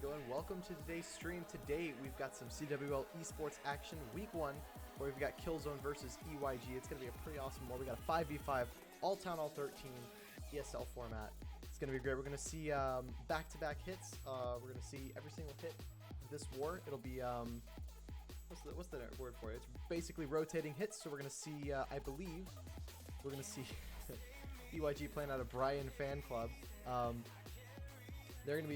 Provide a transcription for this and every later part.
going? Welcome to today's stream. Today we've got some CWL esports action week 1 where we've got Killzone versus EYG. It's going to be a pretty awesome war. We got a 5v5 all town all 13 ESL format. It's going to be great. We're going to see back-to-back hits. We're going to see every single hit of this war. It'll be what's the word for it? It's basically rotating hits. So we're going to see I believe we're going to see EYG playing out of Brian Fan Club. They're gonna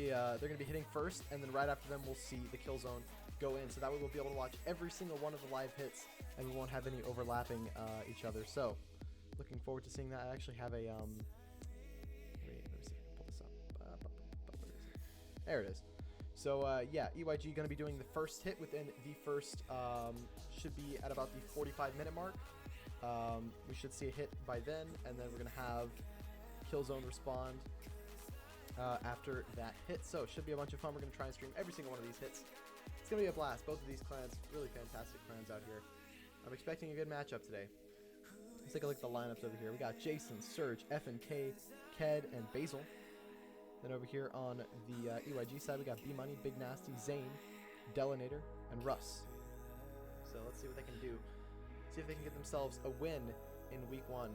be hitting first, and then right after them we'll see the Killzone go in. So that way we'll be able to watch every single one of the live hits, and we won't have any overlapping each other. So looking forward to seeing that. I actually have a let me see if I can pull this up. There it is. So yeah, EYG gonna be doing the first hit within the first should be at about the 45-minute mark. We should see a hit by then, and then we're gonna have Killzone respond after that hit. So it should be a bunch of fun. We're going to try and stream every single one of these hits. It's going to be a blast. Both of these clans, really fantastic clans out here. I'm expecting a good matchup today. Let's take a look at the lineups over here. We got Jason, Surge, FNK, KiII, and Basil. Then over here on the EYG side, we got B-Money, Big Nasty, Zane, Delinator, and Russ. So let's see what they can do. See if they can get themselves a win in week 1.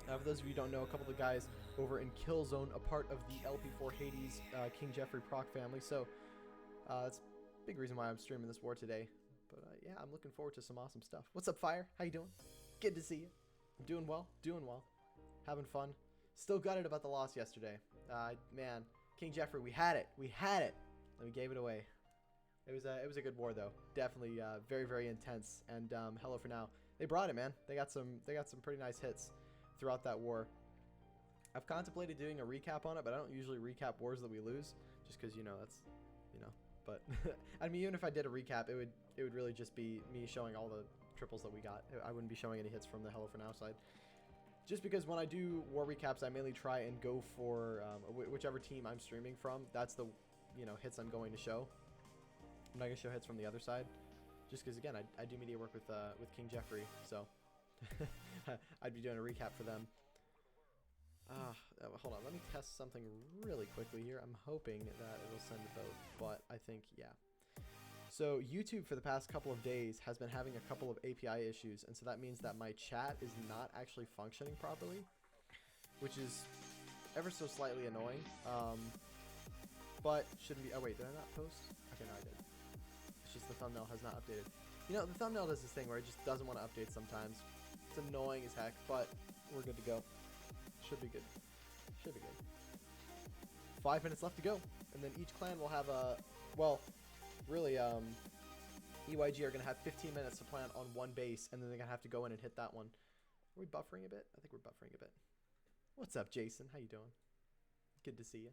For those of you who don't know, a couple of the guys over in Killzone, a part of the LP4 Hades King Jeffrey Proc family. So that's a big reason why I'm streaming this war today. But yeah, I'm looking forward to some awesome stuff. What's up, Fire? How you doing? Good to see you. I'm doing well. Having fun. Still gutted about the loss yesterday. Man, King Jeffrey, we had it. And we gave it away. It was a good war though. Definitely very, very intense. And hello for now. They brought it, man. They got some pretty nice hits throughout that war. I've contemplated doing a recap on it, but I don't usually recap wars that we lose, just because, you know, that's, you know, but I mean, even if I did a recap, it would really just be me showing all the triples that we got. I wouldn't be showing any hits from the Hello for Now side, just because when I do war recaps, I mainly try and go for whichever team I'm streaming from. That's the, you know, hits I'm going to show. I'm not gonna show hits from the other side, just because, again, I do media work with King Jeffrey, so I'd be doing a recap for them. Hold on, let me test something really quickly here. I'm hoping that it'll send to both, but I think, yeah. So YouTube for the past couple of days has been having a couple of API issues, and so that means that my chat is not actually functioning properly, which is ever so slightly annoying. But shouldn't be. Oh wait, did I not post? Okay, no, I did. It's just the thumbnail has not updated. You know, the thumbnail does this thing where it just doesn't want to update sometimes. It's annoying as heck, but we're good to go. Should be good. 5 minutes left to go, and then each clan will have a, well, really, EYG are going to have 15 minutes to plan on one base, and then they're going to have to go in and hit that one. Are we buffering a bit? I think we're buffering a bit. What's up, Jason? How you doing? Good to see you.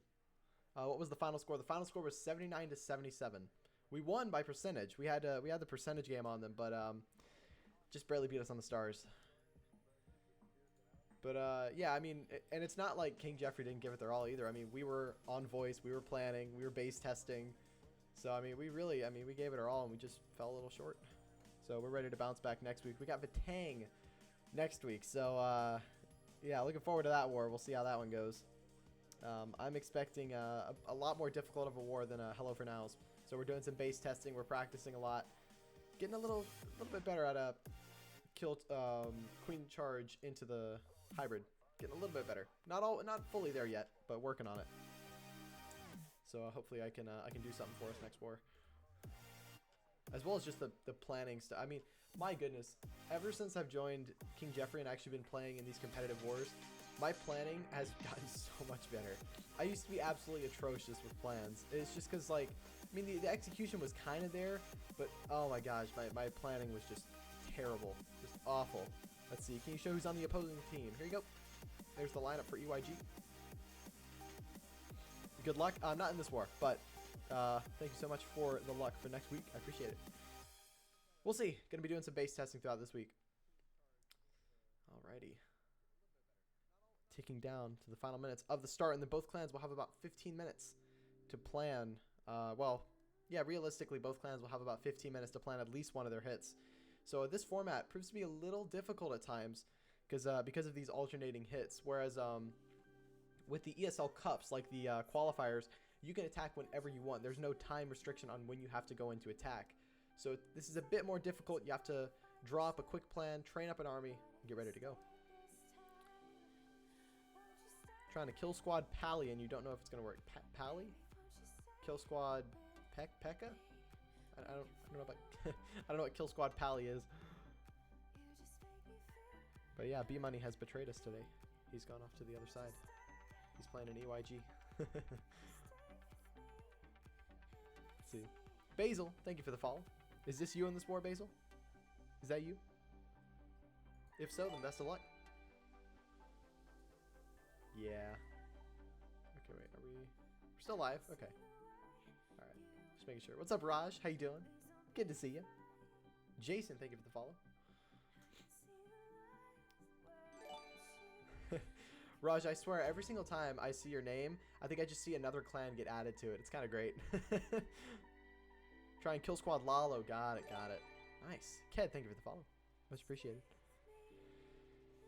What was the final score? The final score was 79-77. We won by percentage. We had the percentage game on them, but just barely beat us on the stars. But yeah, I mean, and it's not like King Jeffrey didn't give it their all either. I mean, we were on voice, we were planning, we were base testing. So I mean, we gave it our all, and we just fell a little short. So we're ready to bounce back next week. We got Vatang next week. So yeah, looking forward to that war. We'll see how that one goes. I'm expecting a lot more difficult of a war than Hello for Now's. So we're doing some base testing. We're practicing a lot, getting a little bit better at a kill queen charge into the hybrid. Getting a little bit better. Not fully there yet, but working on it. So hopefully I can do something for us next war. As well as just the planning stuff. I mean, my goodness, ever since I've joined King Jeffrey and actually been playing in these competitive wars, my planning has gotten so much better. I used to be absolutely atrocious with plans. It's just because, like, I mean, the execution was kind of there, but oh my gosh, my planning was just terrible. Just awful. Let's see, can you show who's on the opposing team? Here you go. There's the lineup for EYG. Good luck. Not in this war, but thank you so much for the luck for next week. I appreciate it. We'll see. Going to be doing some base testing throughout this week. Alrighty. Ticking down to the final minutes of the start, and then both clans will have about 15 minutes to plan. Well, yeah, realistically, both clans will have about 15 minutes to plan at least one of their hits. So this format proves to be a little difficult at times because of these alternating hits. Whereas with the ESL Cups, like the qualifiers, you can attack whenever you want. There's no time restriction on when you have to go into attack. So this is a bit more difficult. You have to draw up a quick plan, train up an army, and get ready to go. Trying to kill squad Pally, and you don't know if it's going to work. Pally? Kill squad Pekka? I don't know about I don't know what kill squad Pally is. But yeah, B Money has betrayed us today. He's gone off to the other side. He's playing an EYG. Let's see. Basil, thank you for the follow. Is this you in this war, Basil? Is that you? If so, then best of luck. Yeah. Okay, wait, we're still live? Okay. Alright. Just making sure. What's up, Raj? How you doing? Good to see you. Jason, thank you for the follow. Raj, I swear, every single time I see your name, I think I just see another clan get added to it. It's kind of great. Try and kill squad Lalo. Got it, got it. Nice. Ked, thank you for the follow. Much appreciated.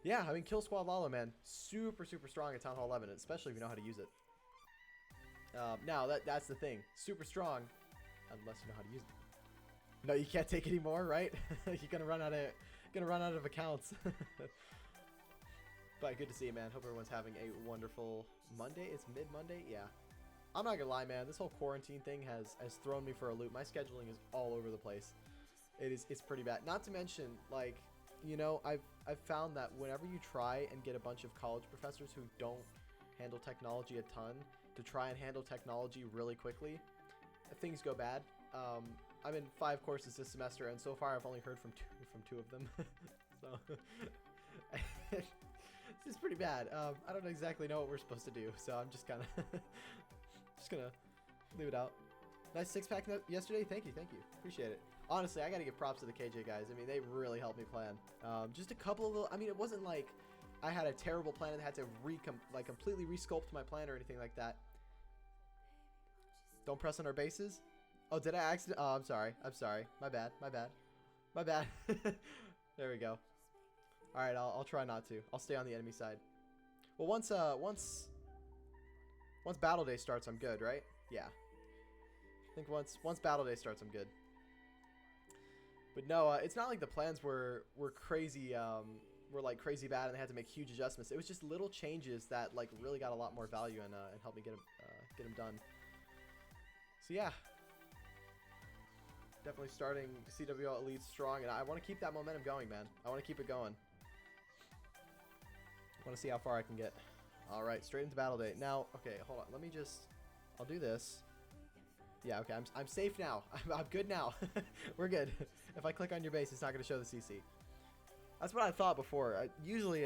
Yeah, I mean, kill squad Lalo, man. Super, super strong at Town Hall 11, especially if you know how to use it. Now, that's the thing. Super strong, unless you know how to use it. No, you can't take any more, right? You're gonna run out of accounts. But good to see you, man. Hope everyone's having a wonderful Monday. It's mid-Monday? Yeah. I'm not gonna lie, man. This whole quarantine thing has thrown me for a loop. My scheduling is all over the place. It's pretty bad. Not to mention, like, you know, I've found that whenever you try and get a bunch of college professors who don't handle technology a ton to try and handle technology really quickly, things go bad. I'm in 5 courses this semester, and so far I've only heard from two of them. So this is pretty bad. I don't exactly know what we're supposed to do, so I'm just kind of just gonna leave it out. Nice 6-pack yesterday. Thank you, appreciate it. Honestly, I gotta give props to the KJ guys. I mean, they really helped me plan. Just a couple of little, I mean, it wasn't like I had a terrible plan and had to completely resculpt my plan or anything like that. Don't press on our bases. Oh, did I accident? Oh, I'm sorry. My bad. There we go. All right, I'll try not to. I'll stay on the enemy side. Well, once battle day starts, I'm good, right? Yeah. I think once battle day starts, I'm good. But no, it's not like the plans were crazy. Were like crazy bad, and they had to make huge adjustments. It was just little changes that like really got a lot more value and helped me get them done. So yeah, definitely starting CWL Elite strong, and I want to keep that momentum going, man. I want to keep it going. I want to see how far I can get. All right, straight into battle day. Now, okay, hold on. Let me just. I'll do this. Yeah, okay. I'm safe now. I'm good now. We're good. If I click on your base, it's not going to show the CC. That's what I thought before. Usually,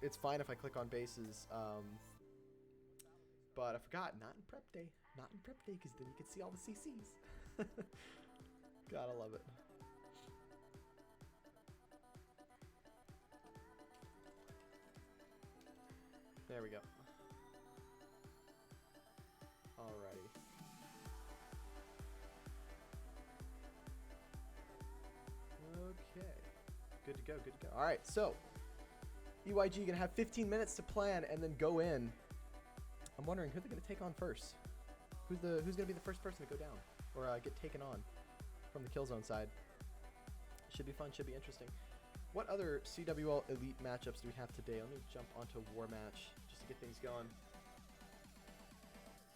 it's fine if I click on bases. But I forgot. Not in prep day. Not in prep day, because then you can see all the CCs. God, I love it. There we go. Alrighty. Okay. Good to go, good to go. Alright, so EYG gonna have 15 minutes to plan and then go in. I'm wondering who they're gonna take on first. Who's gonna be the first person to go down or get taken on from the kill zone side? Should be fun, should be interesting. What other CWL Elite matchups do we have today? Let me jump onto War Match just to get things going.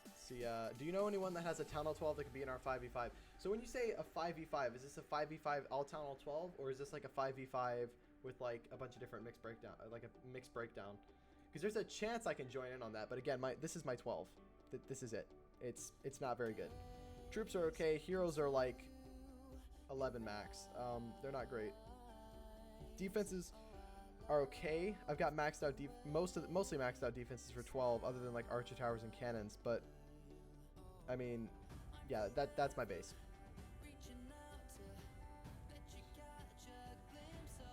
Let's see, do you know anyone that has a Town Hall 12 that can be in our 5v5? So when you say a 5v5, is this a 5v5 all Town Hall 12, or is this like a 5v5 with like a bunch of different mixed breakdown, like a mixed breakdown? Because there's a chance I can join in on that, but again, this is my 12. This is it. It's not very good. Troops are okay. Heroes are like 11 max. They're not great. Defenses are okay. I've got maxed out mostly maxed out defenses for 12, other than like archer towers and cannons. But I mean, yeah, that's my base.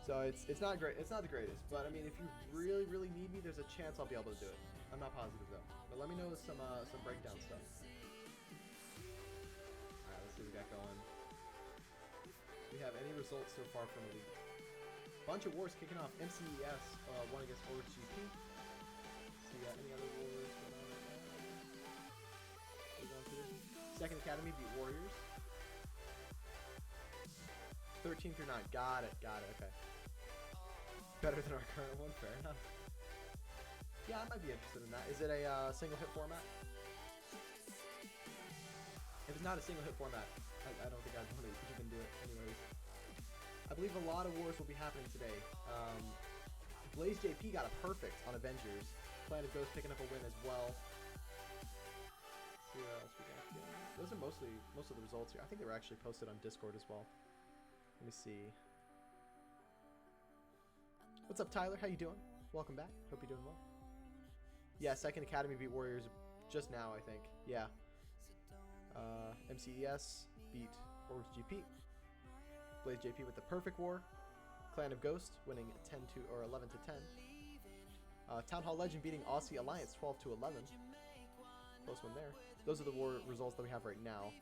So it's not great. It's not the greatest, but I mean, if you really need me, there's a chance I'll be able to do it. I'm not positive though. But let me know some breakdown stuff. All right, let's see what we got going. Do we have any results so far from the league? Bunch of wars kicking off. MCES won against OGP. See any other wars going on right now? Second Academy beat Warriors. 13 through 9. Got it. Okay. Better than our current one. Fair enough. Yeah, I might be interested in that. Is it a single hit format? If it's not a single hit format, I don't think I'd want to even do it anyways. I believe a lot of wars will be happening today. Blaze JP got a perfect on Avengers. Clan of Ghost picking up a win as well. Let's see what else we got here. Those are most of the results here. I think they were actually posted on Discord as well. Let me see. What's up, Tyler? How you doing? Welcome back. Hope you're doing well. Yeah, Second Academy beat Warriors just now, I think. Yeah. MCES beat Orbs GP. Blaze JP with the perfect war. Clan of Ghost winning 10 to or 11 to 10. Town Hall Legend beating Aussie Alliance 12 to 11. Close one there. Those are the war results that we have right now.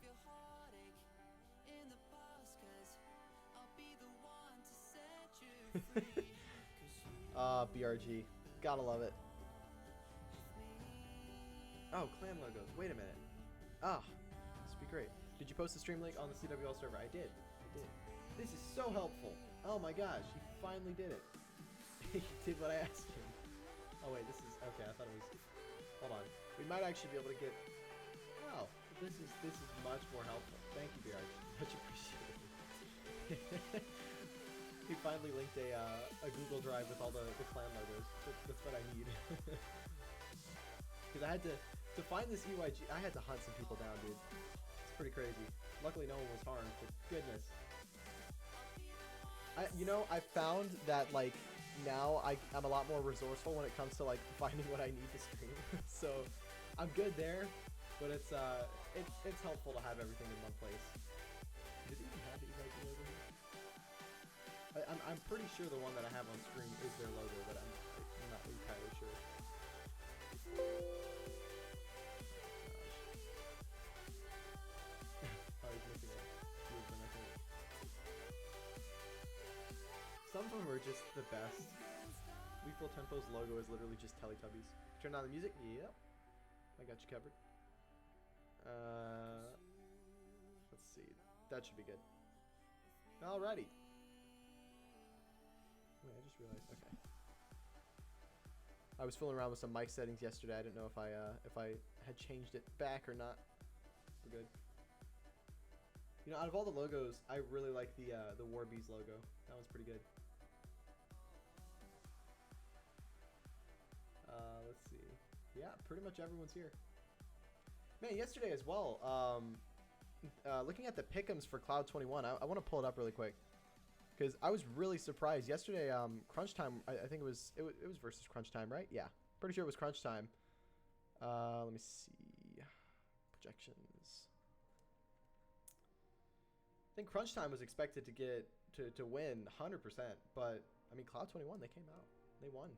BRG. Gotta love it. Oh, clan logos. Wait a minute. Ah, this would be great. Did you post the stream link on the CWL server? I did. This is so helpful. Oh my gosh, he finally did it. He did what I asked him. Oh wait, this is okay. I thought it was. Hold on. We might actually be able to get. Oh, this is much more helpful. Thank you, BRG. Much appreciated. He finally linked a Google Drive with all the clan logos. That's what I need. Because I had to find this EYG. I had to hunt some people down, dude. It's pretty crazy. Luckily, no one was harmed. But goodness. I found that like now I'm a lot more resourceful when it comes to like finding what I need to stream. So I'm good there, but it's helpful to have everything in one place. Does it even have the EYG logo here? I'm pretty sure the one that I have on screen is their logo, but I'm not entirely sure. Oh, he's missing a movement, I think. Some of them are just the best. Lethal Tempo's logo is literally just Teletubbies. Turn on the music? Yep. I got you covered. Let's see. That should be good. Alrighty. Wait, I just realized. Okay. I was fooling around with some mic settings yesterday. I didn't know if I had changed it back or not. We're good. You know, out of all the logos, I really like the Warbees logo. That one's pretty good. Let's see. Yeah, pretty much everyone's here. Man, yesterday as well. Looking at the pick'ems for Cloud 21, I want to pull it up really quick because I was really surprised yesterday. Crunch Time, I think it was versus Crunch Time, right? Yeah, pretty sure it was Crunch Time. Let me see projections. I think Crunch Time was expected to get to win 100%, but I mean Cloud 21, they came out, they won.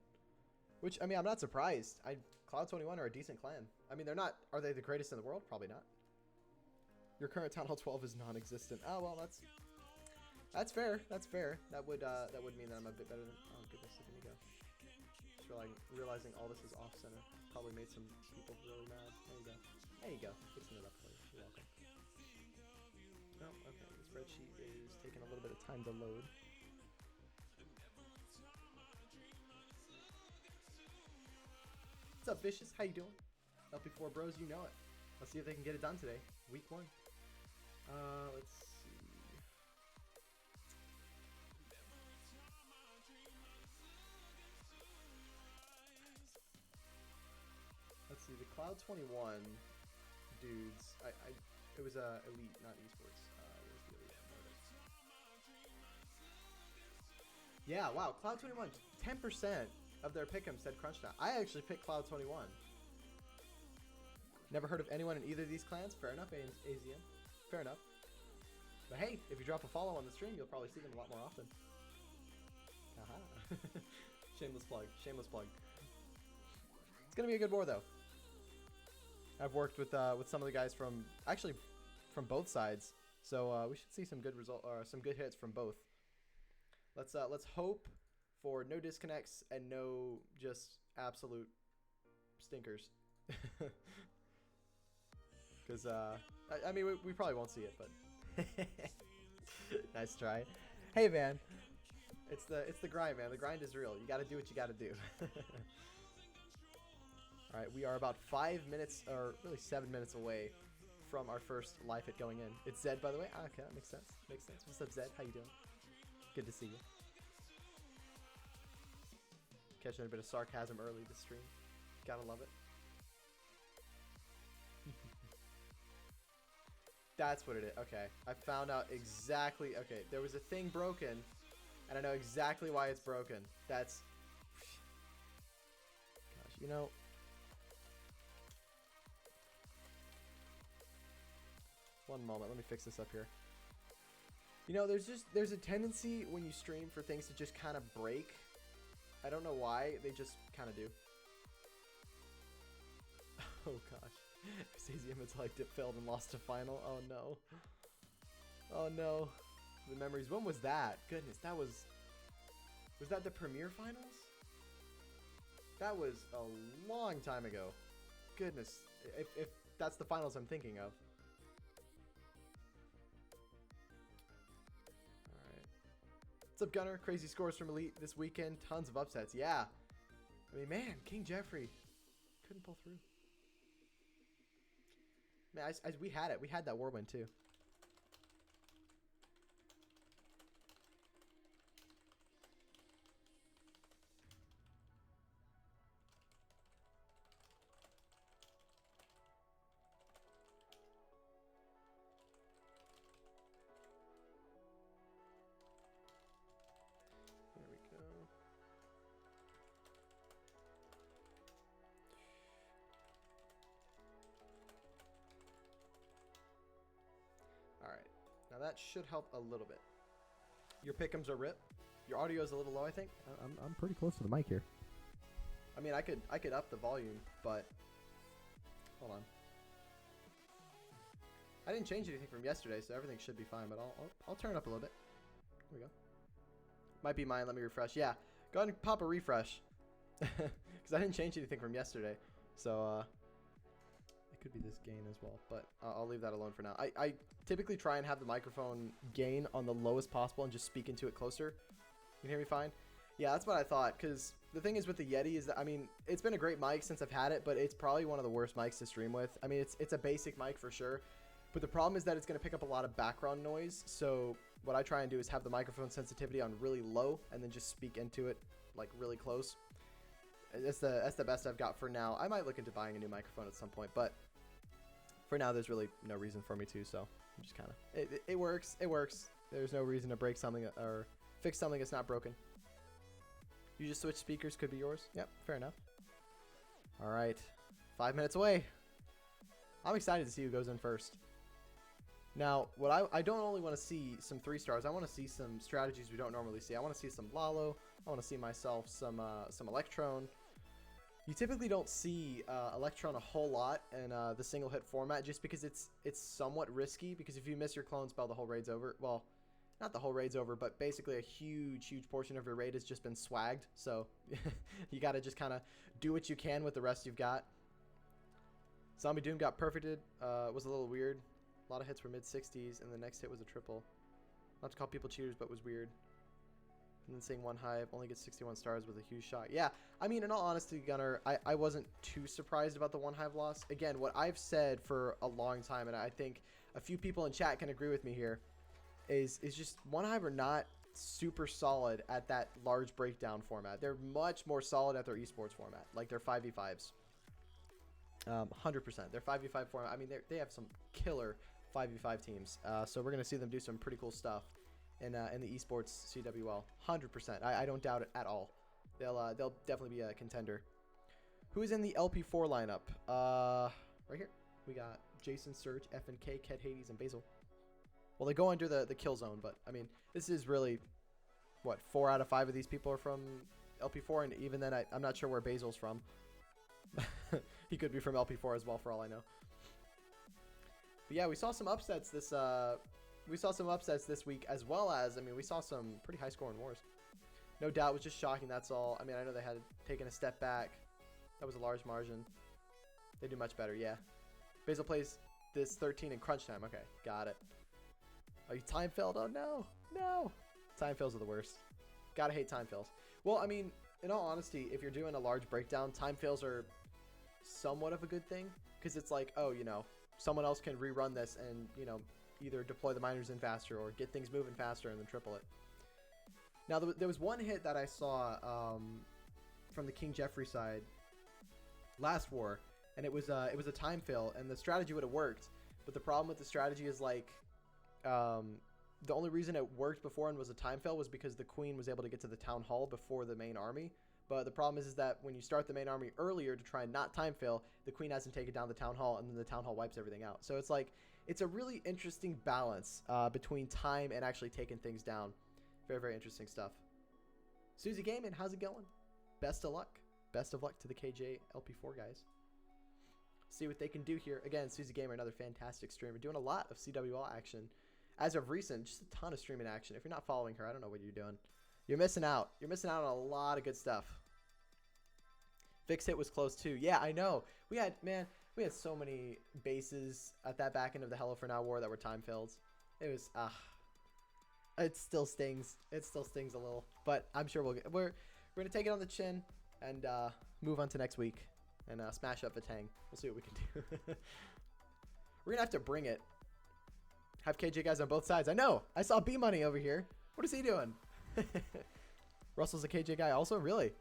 Which, I mean, I'm not surprised. Cloud 21 are a decent clan. I mean, are they the greatest in the world? Probably not. Your current Town Hall 12 is non-existent. Oh, well, that's fair. That's fair. That would mean that I'm a bit better than, oh goodness, look at me go. Just realizing all this is off-center. Probably made some people really mad. There you go. Fixing it up for you. You're welcome. Oh, okay. The spreadsheet is taking a little bit of time to load. What's up, Vicious? How you doing? LP4 Bros, you know it. Let's see if they can get it done today. Week 1. Let's see. Let's see. The Cloud 21 dudes. It was elite, not esports. Where's the elite? Yeah. Wow. Cloud 21. 10% of their pick'em said crunch time. I actually picked Cloud 21. Never heard of anyone in either of these clans. Fair enough, AZM. Fair enough. But hey, if you drop a follow on the stream, you'll probably see them a lot more often. Haha. Shameless plug. Shameless plug. It's gonna be a good war though. I've worked with some of the guys from both sides, so we should see some good some good hits from both. Let's hope for no disconnects and no just absolute stinkers. Because, I mean, we probably won't see it, but nice try. Hey, man. It's the grind, man. The grind is real. You got to do what you got to do. All right, we are about 5 minutes, or really 7 minutes away from our first live hit going in. It's Zed, by the way. Ah, okay, that makes sense. Makes sense. What's up, Zed? How you doing? Good to see you. Catching a bit of sarcasm early this stream. Gotta love it. That's what it is. Okay, I found out exactly. Okay, there was a thing broken, and I know exactly why it's broken. That's... Gosh, you know... One moment, let me fix this up here. You know, there's a tendency when you stream for things to just kind of break. I don't know why, they just kind of do. Oh gosh. Cesium until I dip failed and lost a final. Oh no. Oh no. The memories. When was that? Goodness, that was that the Premier Finals? That was a long time ago. Goodness. If that's the finals I'm thinking of. What's up, Gunner? Crazy scores from Elite this weekend. Tons of upsets. Yeah. I mean, man, King Jeffrey couldn't pull through. Man, we had it. We had that Warwind, too. That should help a little bit. Your pick'ems are rip. Your audio is a little low, I think. I'm pretty close to the mic here. I mean, I could up the volume, but hold on. I didn't change anything from yesterday, so everything should be fine. But I'll turn it up a little bit. There we go. Might be mine. Let me refresh. Yeah, go ahead and pop a refresh, because I didn't change anything from yesterday. So it could be this gain as well, but I'll leave that alone for now. I typically try and have the microphone gain on the lowest possible and just speak into it closer. You can hear me fine? Yeah, that's what I thought, because the thing is with the Yeti is that, I mean, it's been a great mic since I've had it, but it's probably one of the worst mics to stream with. I mean, it's a basic mic for sure, but the problem is that it's going to pick up a lot of background noise, so what I try and do is have the microphone sensitivity on really low and then just speak into it like really close. That's the best I've got for now. I might look into buying a new microphone at some point, but for now there's really no reason for me to, so I'm just kind of... It works. It works. There's no reason to break something or fix something that's not broken. You just switch speakers, could be yours. Yep, fair enough. All right, 5 minutes away. I'm excited to see who goes in first. Now, what I don't only want to see some 3-stars. I want to see some strategies we don't normally see. I want to see some Lalo. I want to see myself some Electron. You typically don't see Electron a whole lot in the single hit format, just because it's somewhat risky. Because if you miss your clone spell, the whole raid's over. Well, not the whole raid's over, but basically a huge portion of your raid has just been swagged. So you got to just kind of do what you can with the rest you've got. Zombie Doom got perfected. Was a little weird. A lot of hits were mid-60s, and the next hit was a triple. Not to call people cheaters, but was weird. And then saying one hive only gets 61 stars with a huge shot. Yeah, I mean, in all honesty, Gunner, I wasn't too surprised about the one hive loss. Again, what I've said for a long time, and I think a few people in chat can agree with me here, is just one hive are not super solid at that large breakdown format. They're much more solid at their esports format, like their 5v5s. 100%. Their 5v5 format, I mean, they have some killer 5v5 teams. So we're going to see them do some pretty cool stuff in the esports CWL. 100%. I don't doubt it at all. They'll definitely be a contender. Who's in the LP4 lineup? Right here. We got Jason, Surge, FNK, Ket Hades, and Basil. Well, they go under the kill zone, but I mean, this is really, what, 4 out of 5 of these people are from LP4, and even then, I'm not sure where Basil's from. He could be from LP4 as well, for all I know. But yeah, we saw some upsets this week, as well as, I mean, we saw some pretty high scoring wars. No doubt, it was just shocking. That's all. I mean, I know they had taken a step back. That was a large margin. They do much better, yeah. Basil plays this 13 in crunch time. Okay, got it. Oh, you time failed? Oh, no. No. Time fails are the worst. Gotta hate time fails. Well, I mean, in all honesty, if you're doing a large breakdown, time fails are somewhat of a good thing. Because it's like, oh, you know, someone else can rerun this and, you know, either deploy the miners in faster or get things moving faster and then triple it. Now, there was one hit that I saw from the King Jeffrey side last war, and it was a time fail, and the strategy would have worked. But the problem with the strategy is, like, the only reason it worked before and was a time fail was because the queen was able to get to the town hall before the main army. But the problem is that when you start the main army earlier to try and not time fail, the queen hasn't taken down the town hall, and then the town hall wipes everything out. So it's like, it's a really interesting balance between time and actually taking things down. Very, very interesting stuff. Susie Gaming, how's it going? Best of luck. Best of luck to the KJ LP4 guys. See what they can do here. Again, Susie Gamer, another fantastic streamer, doing a lot of CWL action. As of recent, just a ton of streaming action. If you're not following her, I don't know what you're doing. You're missing out. You're missing out on a lot of good stuff. Fix hit was close too. Yeah, I know. We had so many bases at that back end of the Hello for Now war that were time failed. It was it still stings. It still stings a little, but I'm sure we're gonna take it on the chin and move on to next week and smash up Vatang. We'll see what we can do. We're gonna have to bring it. Have KJ guys on both sides. I know. I saw B Money over here. What is he doing? Russell's a KJ guy also? Really?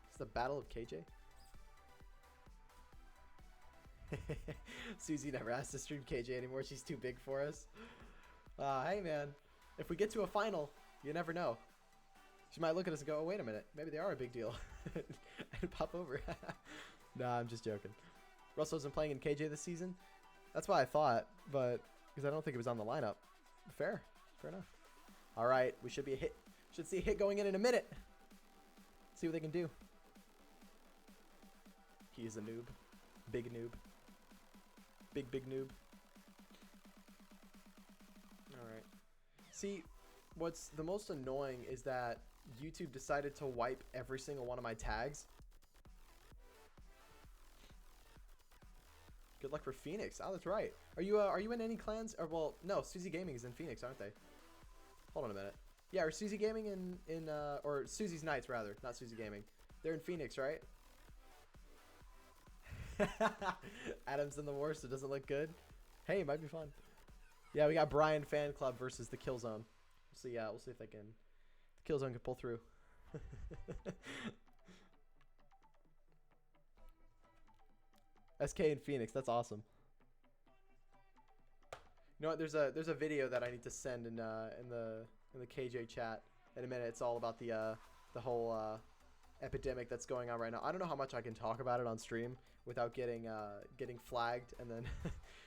It's the battle of KJ? Susie never has to stream KJ anymore. She's too big for us. Hey, man. If we get to a final, you never know. She might look at us and go, oh, wait a minute. Maybe they are a big deal. And pop over. Nah, I'm just joking. Russell isn't playing in KJ this season? That's what I thought, but because I don't think it was on the lineup. Fair. Fair enough. All right. We should be a hit. Should see a hit going in a minute. See what they can do. He is a noob. Big noob. Big noob. Alright. See, what's the most annoying is that YouTube decided to wipe every single one of my tags. Good luck for Phoenix. Oh, that's right. Are you in any clans? Or, well, no, Susie Gaming is in Phoenix, aren't they? Hold on a minute. Yeah, or Susie Gaming or Susie's Knights, rather. Not Susie Gaming. They're in Phoenix, right? Adam's in the war, so it doesn't look good. Hey, it might be fun. Yeah, we got Brian Fan Club versus the Killzone. We'll see. We'll see if the Killzone can pull through. SK in Phoenix. That's awesome. You know what? There's a video that I need to send in the KJ chat in a minute. It's all about the whole epidemic that's going on right now. I don't know how much I can talk about it on stream without getting flagged, and then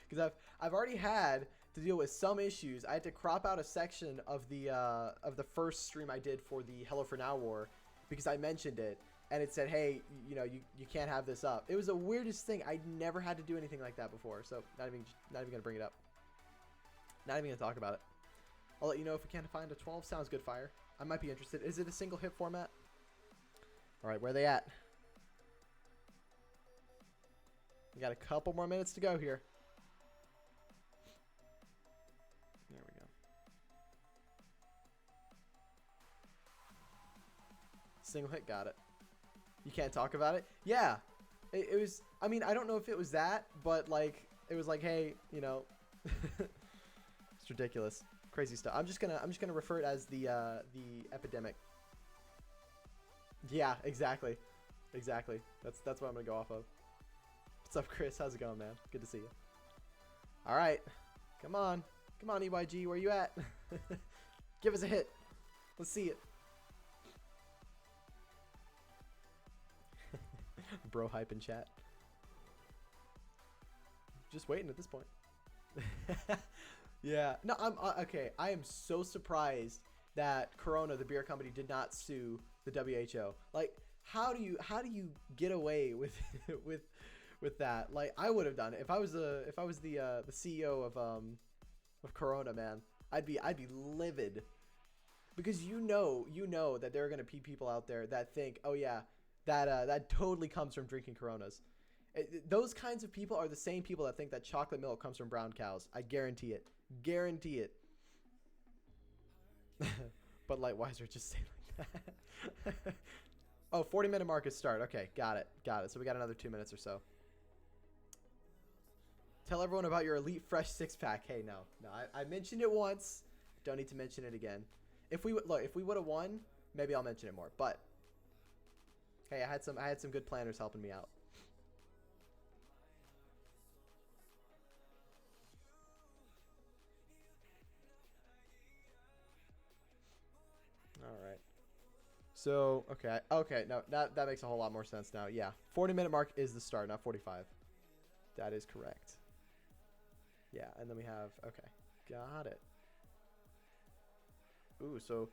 because I've already had to deal with some issues. I had to crop out a section of the first stream I did for the Hello for Now war because I mentioned it, and it said, hey, you know, you can't have this up. It was the weirdest thing. I never had to do anything like that before, so not even gonna bring it up. Not even gonna talk about it. I'll let you know if we can find a 12. Sounds good, Fire. I might be interested. Is it a single hit format? All right, where are they at? We got a couple more minutes to go here. There we go. Single hit, got it. You can't talk about it? Yeah. It was, I mean, I don't know if it was that, but like, it was like, hey, you know, it's ridiculous. Crazy stuff. I'm just gonna refer it as the epidemic. Yeah, exactly. Exactly. That's what I'm gonna go off of. What's up, Chris? How's it going, man? Good to see you. All right. Come on. Come on, EYG. Where you at? Give us a hit. Let's see it. Bro hype in chat. Just waiting at this point. Yeah. No, I'm okay. I am so surprised that Corona, the beer company, did not sue the WHO. Like, how do you get away with with that? Like, I would have done it if I was the CEO of Corona, man. I'd be livid, because you know that there are gonna be people out there that think, oh yeah, that totally comes from drinking Coronas, Those kinds of people are the same people that think that chocolate milk comes from brown cows. I guarantee it. Guarantee it. But Lightweiser just say like that. Oh, 40-minute mark is start. Okay, got it. Got it. So we got another 2 minutes or so. Tell everyone about your elite fresh six-pack. Hey, no. I mentioned it once. Don't need to mention it again. If we would have won, maybe I'll mention it more. But hey, I had some good planners helping me out. All right. So, okay, no, that makes a whole lot more sense now. Yeah, 40-minute mark is the start, not 45. That is correct. Yeah, and then we have, okay, got it. Ooh, so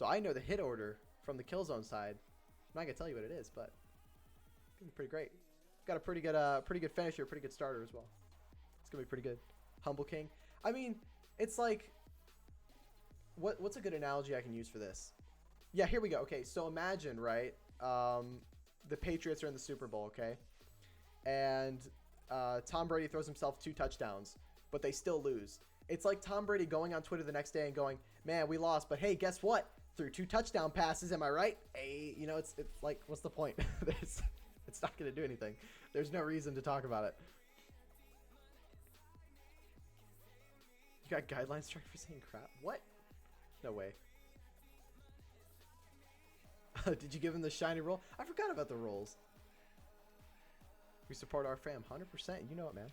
I know the hit order from the Killzone side. I'm not gonna tell you what it is, but it's pretty great. Got a pretty good finisher, pretty good starter as well. It's gonna be pretty good. Humble King. I mean, it's like, what's a good analogy I can use for this? Yeah, here we go. Okay, so imagine, right? The Patriots are in the Super Bowl, okay? And Tom Brady throws himself 2 touchdowns, but they still lose. It's like Tom Brady going on Twitter the next day and going, man, we lost, but hey, guess what? Threw 2 touchdown passes, am I right? Hey, you know, it's like, what's the point? It's not going to do anything. There's no reason to talk about it. You got guideline strike for saying crap? What? No way. Did you give him the shiny roll? I forgot about the rolls. We support our fam 100%. You know it, man.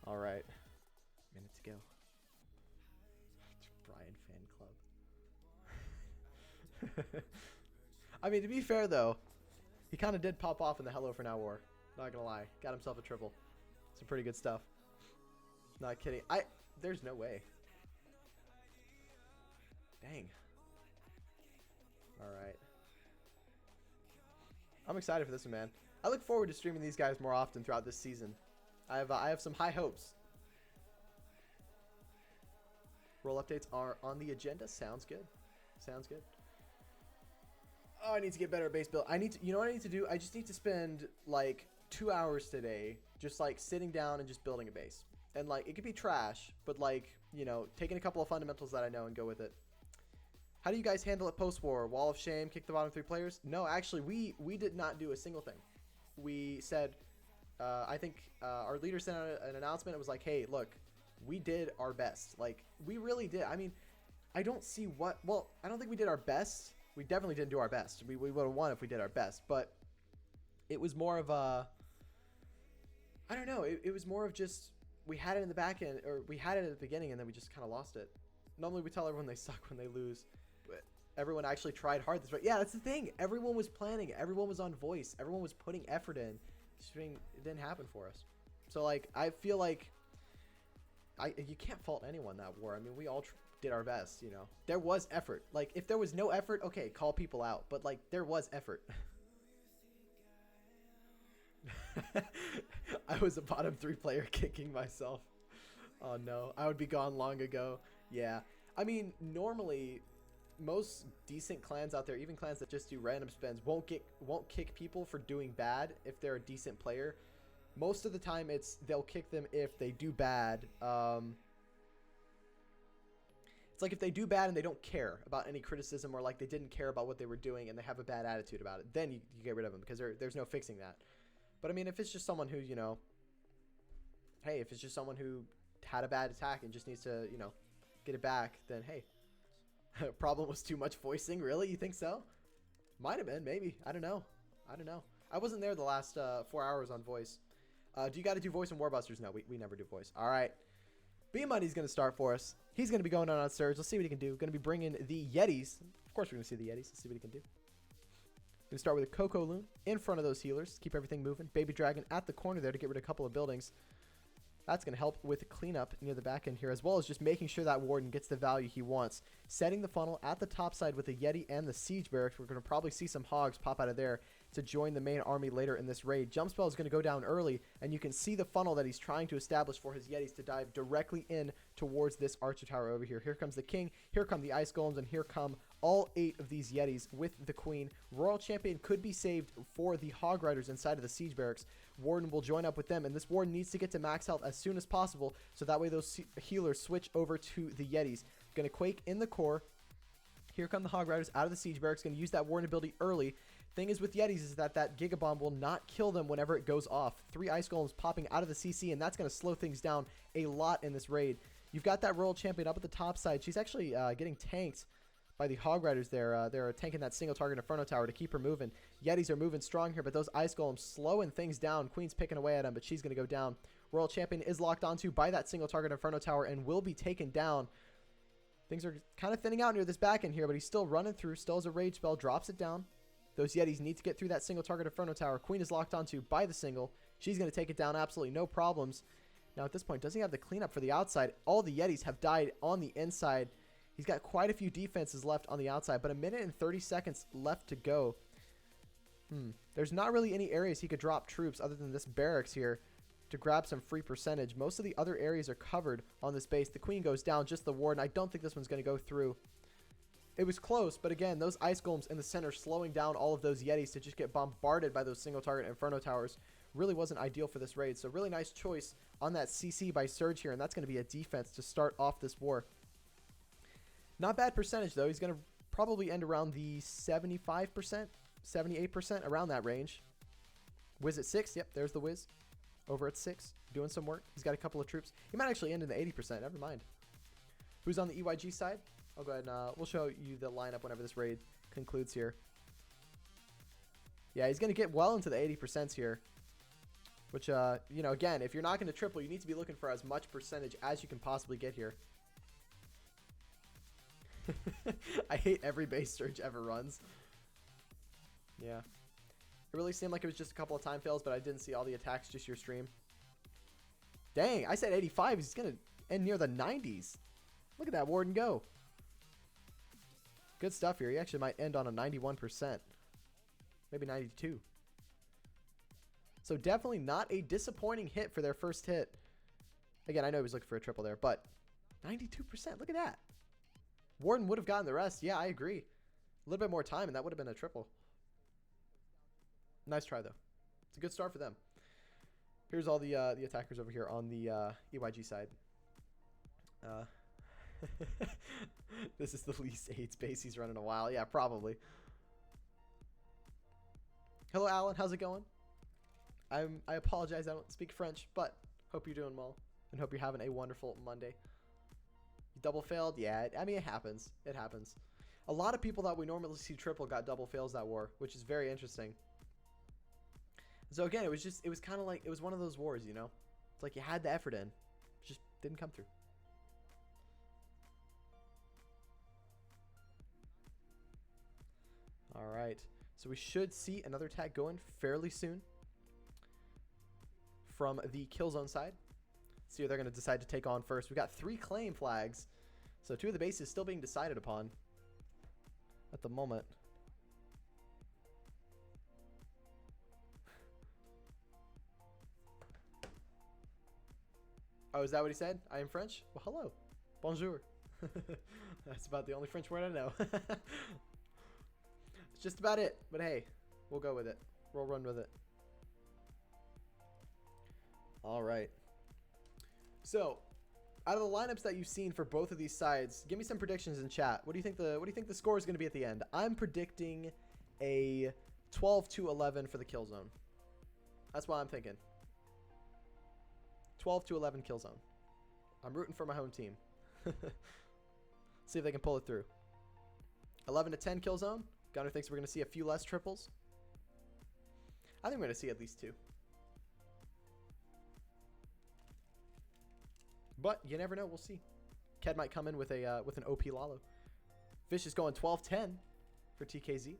All right. Minute to go. Brian fan club. I mean, to be fair, though, he kind of did pop off in the Hello for Now war. Not gonna lie. Got himself a triple. Some pretty good stuff. Not kidding. There's no way. Dang. All right. I'm excited for this one, man. I look forward to streaming these guys more often throughout this season. I have some high hopes. Roll updates are on the agenda. Sounds good. Sounds good. Oh, I need to get better at base build. You know what I need to do? I just need to spend like 2 hours today just like sitting down and just building a base. And like it could be trash, but like, you know, taking a couple of fundamentals that I know and go with it. How do you guys handle it post-war? Wall of shame, kick the bottom 3 players? No, actually, we did not do a single thing. We said, I think our leader sent out an announcement. It was like, hey, look, we did our best. Like, we really did. I mean, I don't see what... Well, I don't think we did our best. We definitely didn't do our best. We would have won if we did our best. But it was more of a... I don't know. It was more of just... We had it in the back end, or we had it at the beginning, and then we just kind of lost it. Normally, we tell everyone they suck when they lose. But everyone actually tried hard this way. Yeah, that's the thing. Everyone was planning. Everyone was on voice. Everyone was putting effort in. It didn't happen for us. So, like, I feel like you can't fault anyone that war. I mean, we all did our best, you know. There was effort. Like, if there was no effort, okay, call people out. But, like, there was effort. I was a bottom 3 player kicking myself. Oh, no. I would be gone long ago. Yeah. I mean, normally... most decent clans out there, even clans that just do random spends, won't kick people for doing bad if they're a decent player. Most of the time, they'll kick them if they do bad. It's like if they do bad and they don't care about any criticism, or like they didn't care about what they were doing and they have a bad attitude about it, then you get rid of them because there's no fixing that. But I mean, if it's just someone who, you know, hey, if it's just someone who had a bad attack and just needs to, you know, get it back, then hey. Problem was too much voicing. Really? You think so? Might have been. Maybe. I don't know. I wasn't there the last 4 hours on voice. Do you got to do voice in Warbusters? No, we never do voice. All right. B-Money's going to start for us. He's going to be going on Surge. Let's see what he can do. Going to be bringing the Yetis. Of course, we're going to see the Yetis. Let's see what he can do. Going to start with a Coco Loon in front of those healers. Keep everything moving. Baby Dragon at the corner there to get rid of a couple of buildings. That's going to help with the cleanup near the back end here, as well as just making sure that Warden gets the value he wants. Setting the funnel at the top side with the Yeti and the Siege Barracks. We're going to probably see some Hogs pop out of there to join the main army later in this raid. Jump Spell is going to go down early, and you can see the funnel that he's trying to establish for his Yetis to dive directly in towards this Archer Tower over here. Here comes the King, here come the Ice Golems, and here come all 8 of these Yetis with the Queen. Royal Champion could be saved for the Hog Riders inside of the Siege Barracks. Warden will join up with them, and this Warden needs to get to max health as soon as possible, so that way those healers switch over to the Yetis. Going to Quake in the core. Here come the Hog Riders out of the Siege Barracks. Going to use that Warden ability early. Thing is with Yetis is that Giga Bomb will not kill them whenever it goes off. 3 Ice Golems popping out of the CC, and that's going to slow things down a lot in this raid. You've got that Royal Champion up at the top side. She's actually getting tanked by the Hog Riders there. They're tanking that single target Inferno Tower to keep her moving. Yetis are moving strong here, but those Ice Golems slowing things down. Queen's picking away at him, but she's going to go down. Royal Champion is locked onto by that single target Inferno Tower and will be taken down. Things are kind of thinning out near this back end here, but he's still running through. Still has a rage spell, drops it down. Those Yetis need to get through that single target Inferno Tower. Queen is locked onto by the single. She's going to take it down absolutely no problems. Now at this point, doesn't he have the cleanup for the outside? All the Yetis have died on the inside. He's got quite a few defenses left on the outside, but 1 minute and 30 seconds left to go. There's not really any areas he could drop troops other than this barracks here to grab some free percentage. Most of the other areas are covered on this base. The Queen goes down, just the Warden. I don't think this one's going to go through. It was close, but again, those Ice Golems in the center slowing down all of those Yetis to just get bombarded by those single target Inferno Towers really wasn't ideal for this raid. So really nice choice on that CC by Surge here, and that's going to be a defense to start off this war. Not bad percentage, though. He's going to probably end around the 75%, 78%, around that range. Wiz at 6. Yep, there's the Wiz. Over at 6, doing some work. He's got a couple of troops. He might actually end in the 80%. Never mind. Who's on the EYG side? I'll go ahead and we'll show you the lineup whenever this raid concludes here. Yeah, he's going to get well into the 80% here. Which, you know, again, if you're not going to triple, you need to be looking for as much percentage as you can possibly get here. I hate every base Surge ever runs. Yeah. It really seemed like it was just a couple of time fails, but I didn't see all the attacks, just your stream. Dang, I said 85. He's going to end near the 90s. Look at that Warden go. Good stuff here. He actually might end on a 91%. Maybe 92. So definitely not a disappointing hit for their first hit. Again, I know he was looking for a triple there, but 92%. Look at that. Warden would have gotten the rest. Yeah, I agree. A little bit more time, and that would have been a triple. Nice try, though. It's a good start for them. Here's all the attackers over here on the EYG side. This is the least AIDS base he's run in a while. Yeah, probably. Hello, Alan. How's it going? I apologize. I don't speak French, but hope you're doing well and hope you're having a wonderful Monday. You double failed? Yeah, I mean, it happens. It happens. A lot of people that we normally see triple got double fails that war, which is very interesting. So again, it was kind of like, it was one of those wars, you know? It's like you had the effort in, it just didn't come through. All right, so we should see another attack going fairly soon from the kill zone side. See what they're going to decide to take on first. We got 3 claim flags, so 2 of the bases still being decided upon at the moment. Oh, is that what he said? I am French? Well, hello. Bonjour. That's about the only French word I know. It's just about it. But hey, we'll go with it. We'll run with it. All right. So, out of the lineups that you've seen for both of these sides, give me some predictions in chat. What do you think the score is going to be at the end? I'm predicting a 12-11 for the kill zone. That's what I'm thinking. 12-11 kill zone. I'm rooting for my home team. See if they can pull it through. 11-10 kill zone. Gunner thinks we're going to see a few less triples. I think we're going to see at least 2. But you never know. We'll see. KiII might come in with an OP Lalo. Fish is going 12-10 for TKZ.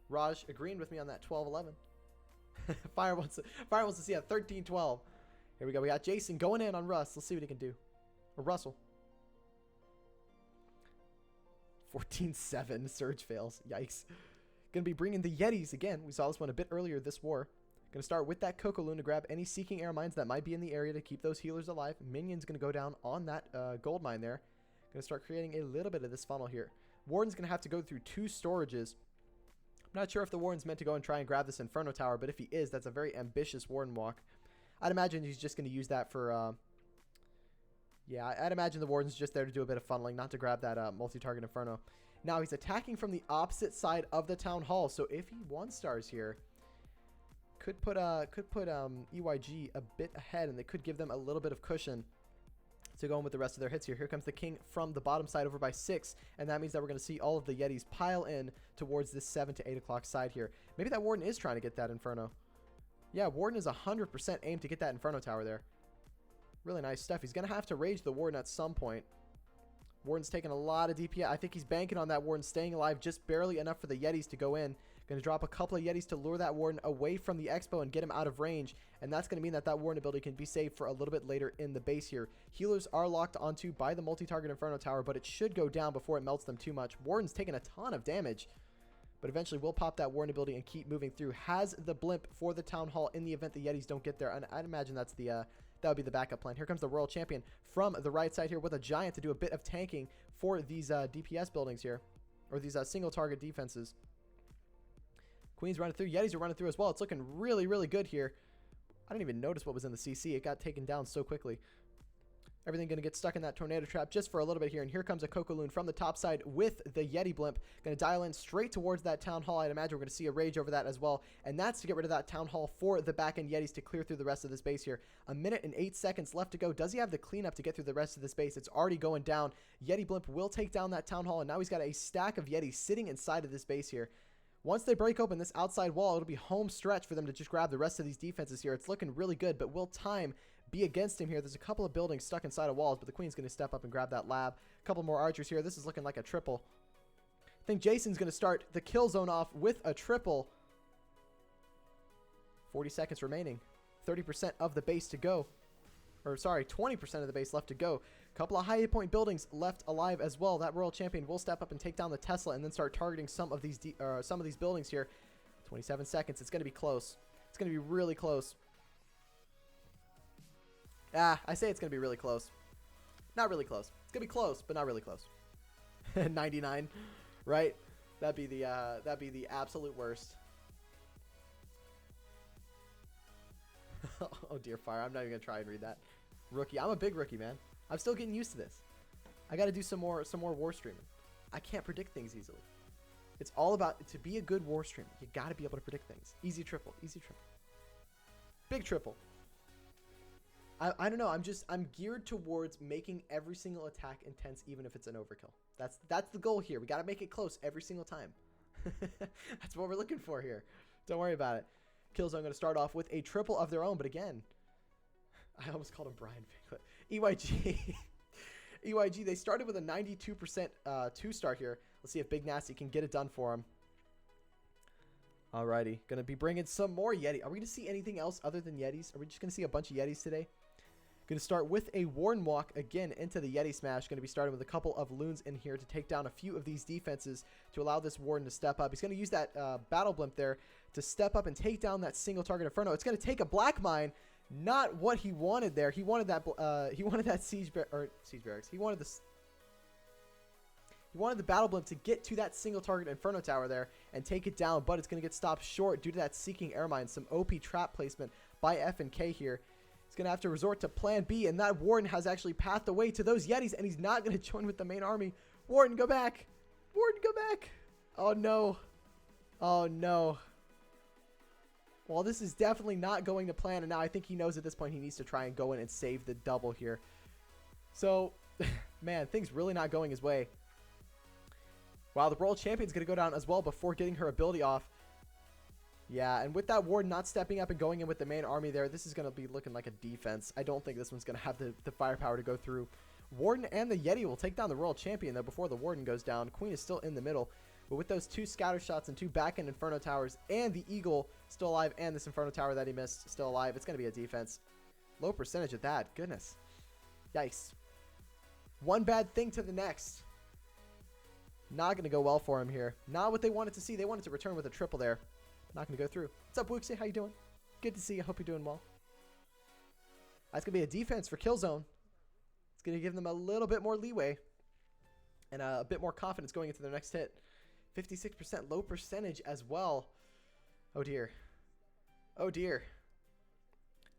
Raj agreeing with me on that 12-11. Fire wants to see a 13-12. Here we go. We got Jason going in on Russ. Let's see what he can do. Or Russell. 14-7. Surge fails. Yikes. Going to be bringing the Yetis again. We saw this one a bit earlier this war. Going to start with that Coco Loon to grab any Seeking Air Mines that might be in the area to keep those healers alive. Minion's going to go down on that gold mine there. Going to start creating a little bit of this funnel here. Warden's going to have to go through 2 storages. I'm not sure if the Warden's meant to go and try and grab this Inferno Tower, but if he is, that's a very ambitious Warden walk. I'd imagine he's just going to use that for... yeah, I'd imagine the Warden's just there to do a bit of funneling, not to grab that multi-target Inferno. Now, he's attacking from the opposite side of the Town Hall, so if he 1-stars here, could put EYG a bit ahead, and they could give them a little bit of cushion to go in with the rest of their hits here. Here comes the King from the bottom side over by 6, and that means that we're going to see all of the Yetis pile in towards this 7 to 8 o'clock side here. Maybe that Warden is trying to get that Inferno. Yeah, Warden is 100% aimed to get that Inferno Tower there. Really nice stuff. He's going to have to rage the Warden at some point. Warden's taking a lot of DPS. I think he's banking on that Warden staying alive just barely enough for the Yetis to go in. Going to drop a couple of Yetis to lure that Warden away from the Expo and get him out of range. And that's going to mean that that Warden ability can be saved for a little bit later in the base here. Healers are locked onto by the multi-target Inferno Tower, but it should go down before it melts them too much. Warden's taking a ton of damage, but eventually we'll pop that Warden ability and keep moving through. Has the blimp for the Town Hall in the event the Yetis don't get there. And I'd imagine that's the... that would be the backup plan. Here comes the Royal Champion from the right side here with a Giant to do a bit of tanking for these DPS buildings here. Or these single target defenses. Queen's running through. Yetis are running through as well. It's looking really, really good here. I didn't even notice what was in the CC. It got taken down so quickly. Everything going to get stuck in that tornado trap just for a little bit here. And here comes a Kokoloon from the top side with the Yeti blimp. Going to dial in straight towards that Town Hall. I'd imagine we're going to see a rage over that as well. And that's to get rid of that Town Hall for the back-end Yetis to clear through the rest of this base here. 1 minute and 8 seconds left to go. Does he have the cleanup to get through the rest of this base? It's already going down. Yeti blimp will take down that Town Hall. And now he's got a stack of Yetis sitting inside of this base here. Once they break open this outside wall, it'll be home stretch for them to just grab the rest of these defenses here. It's looking really good, but will time be against him here? There's a couple of buildings stuck inside of walls, but the Queen's going to step up and grab that lab. A couple more archers here. This is looking like a triple. I think Jason's going to start the kill zone off with a triple. 40 seconds remaining. 30% of the base to go. Or sorry, 20% of the base left to go. Couple of high hit point buildings left alive as well. That Royal Champion will step up and take down the Tesla and then start targeting some of these buildings here. 27 seconds. It's going to be close. It's going to be really close. I say it's going to be really close. Not really close. It's going to be close, but not really close. 99, right? That'd be the absolute worst. Oh dear fire. I'm not even going to try and read that. Rookie. I'm a big rookie, man. I'm still getting used to this. I got to do some more war streaming. I can't predict things easily. It's all about, to be a good war streamer, you got to be able to predict things. Easy triple. Easy triple. Big triple. I don't know. I'm geared towards making every single attack intense, even if it's an overkill. That's the goal here. We got to make it close every single time. That's what we're looking for here. Don't worry about it. Killzone going to start off with a triple of their own, but again, I almost called him Brian Piglet. EYG. EYG, they started with a 92% 2-star here. Let's see if Big Nasty can get it done for him. Alrighty. Going to be bringing some more Yeti. Are we going to see anything else other than Yetis? Are we just going to see a bunch of Yetis today? Going to start with a Warden Walk again into the Yeti Smash. Going to be starting with a couple of Loons in here to take down a few of these defenses to allow this Warden to step up. He's going to use that Battle Blimp there to step up and take down that single target Inferno. It's going to take a Black Mine. Not what he wanted there. He wanted that siege barracks. He wanted the Battle Blimp to get to that single target Inferno Tower there and take it down, but it's going to get stopped short due to that Seeking Air Mine. Some OP trap placement by F&K here. He's going to have to resort to plan B, and that Warden has actually pathed away to those Yetis, and he's not going to join with the main army. Warden, go back. Warden, go back. Oh, no. Oh, no. Well, this is definitely not going to plan, and now I think he knows at this point he needs to try and go in and save the double here. So, man, things really not going his way. Wow, the Royal Champion's going to go down as well before getting her ability off. Yeah, and with that Warden not stepping up and going in with the main army there, this is going to be looking like a defense. I don't think this one's going to have the firepower to go through. Warden and the Yeti will take down the Royal Champion, though, before the Warden goes down. Queen is still in the middle. But with those 2 scatter shots and 2 back-end Inferno Towers and the Eagle still alive and this Inferno Tower that he missed still alive, it's going to be a defense. Low percentage at that. Goodness. Yikes. One bad thing to the next. Not going to go well for him here. Not what they wanted to see. They wanted to return with a triple there. Not going to go through. What's up, Wooksy? How you doing? Good to see you. Hope you're doing well. That's going to be a defense for Killzone. It's going to give them a little bit more leeway. and a bit more confidence going into their next hit. 56% low percentage as well. Oh dear. Oh dear.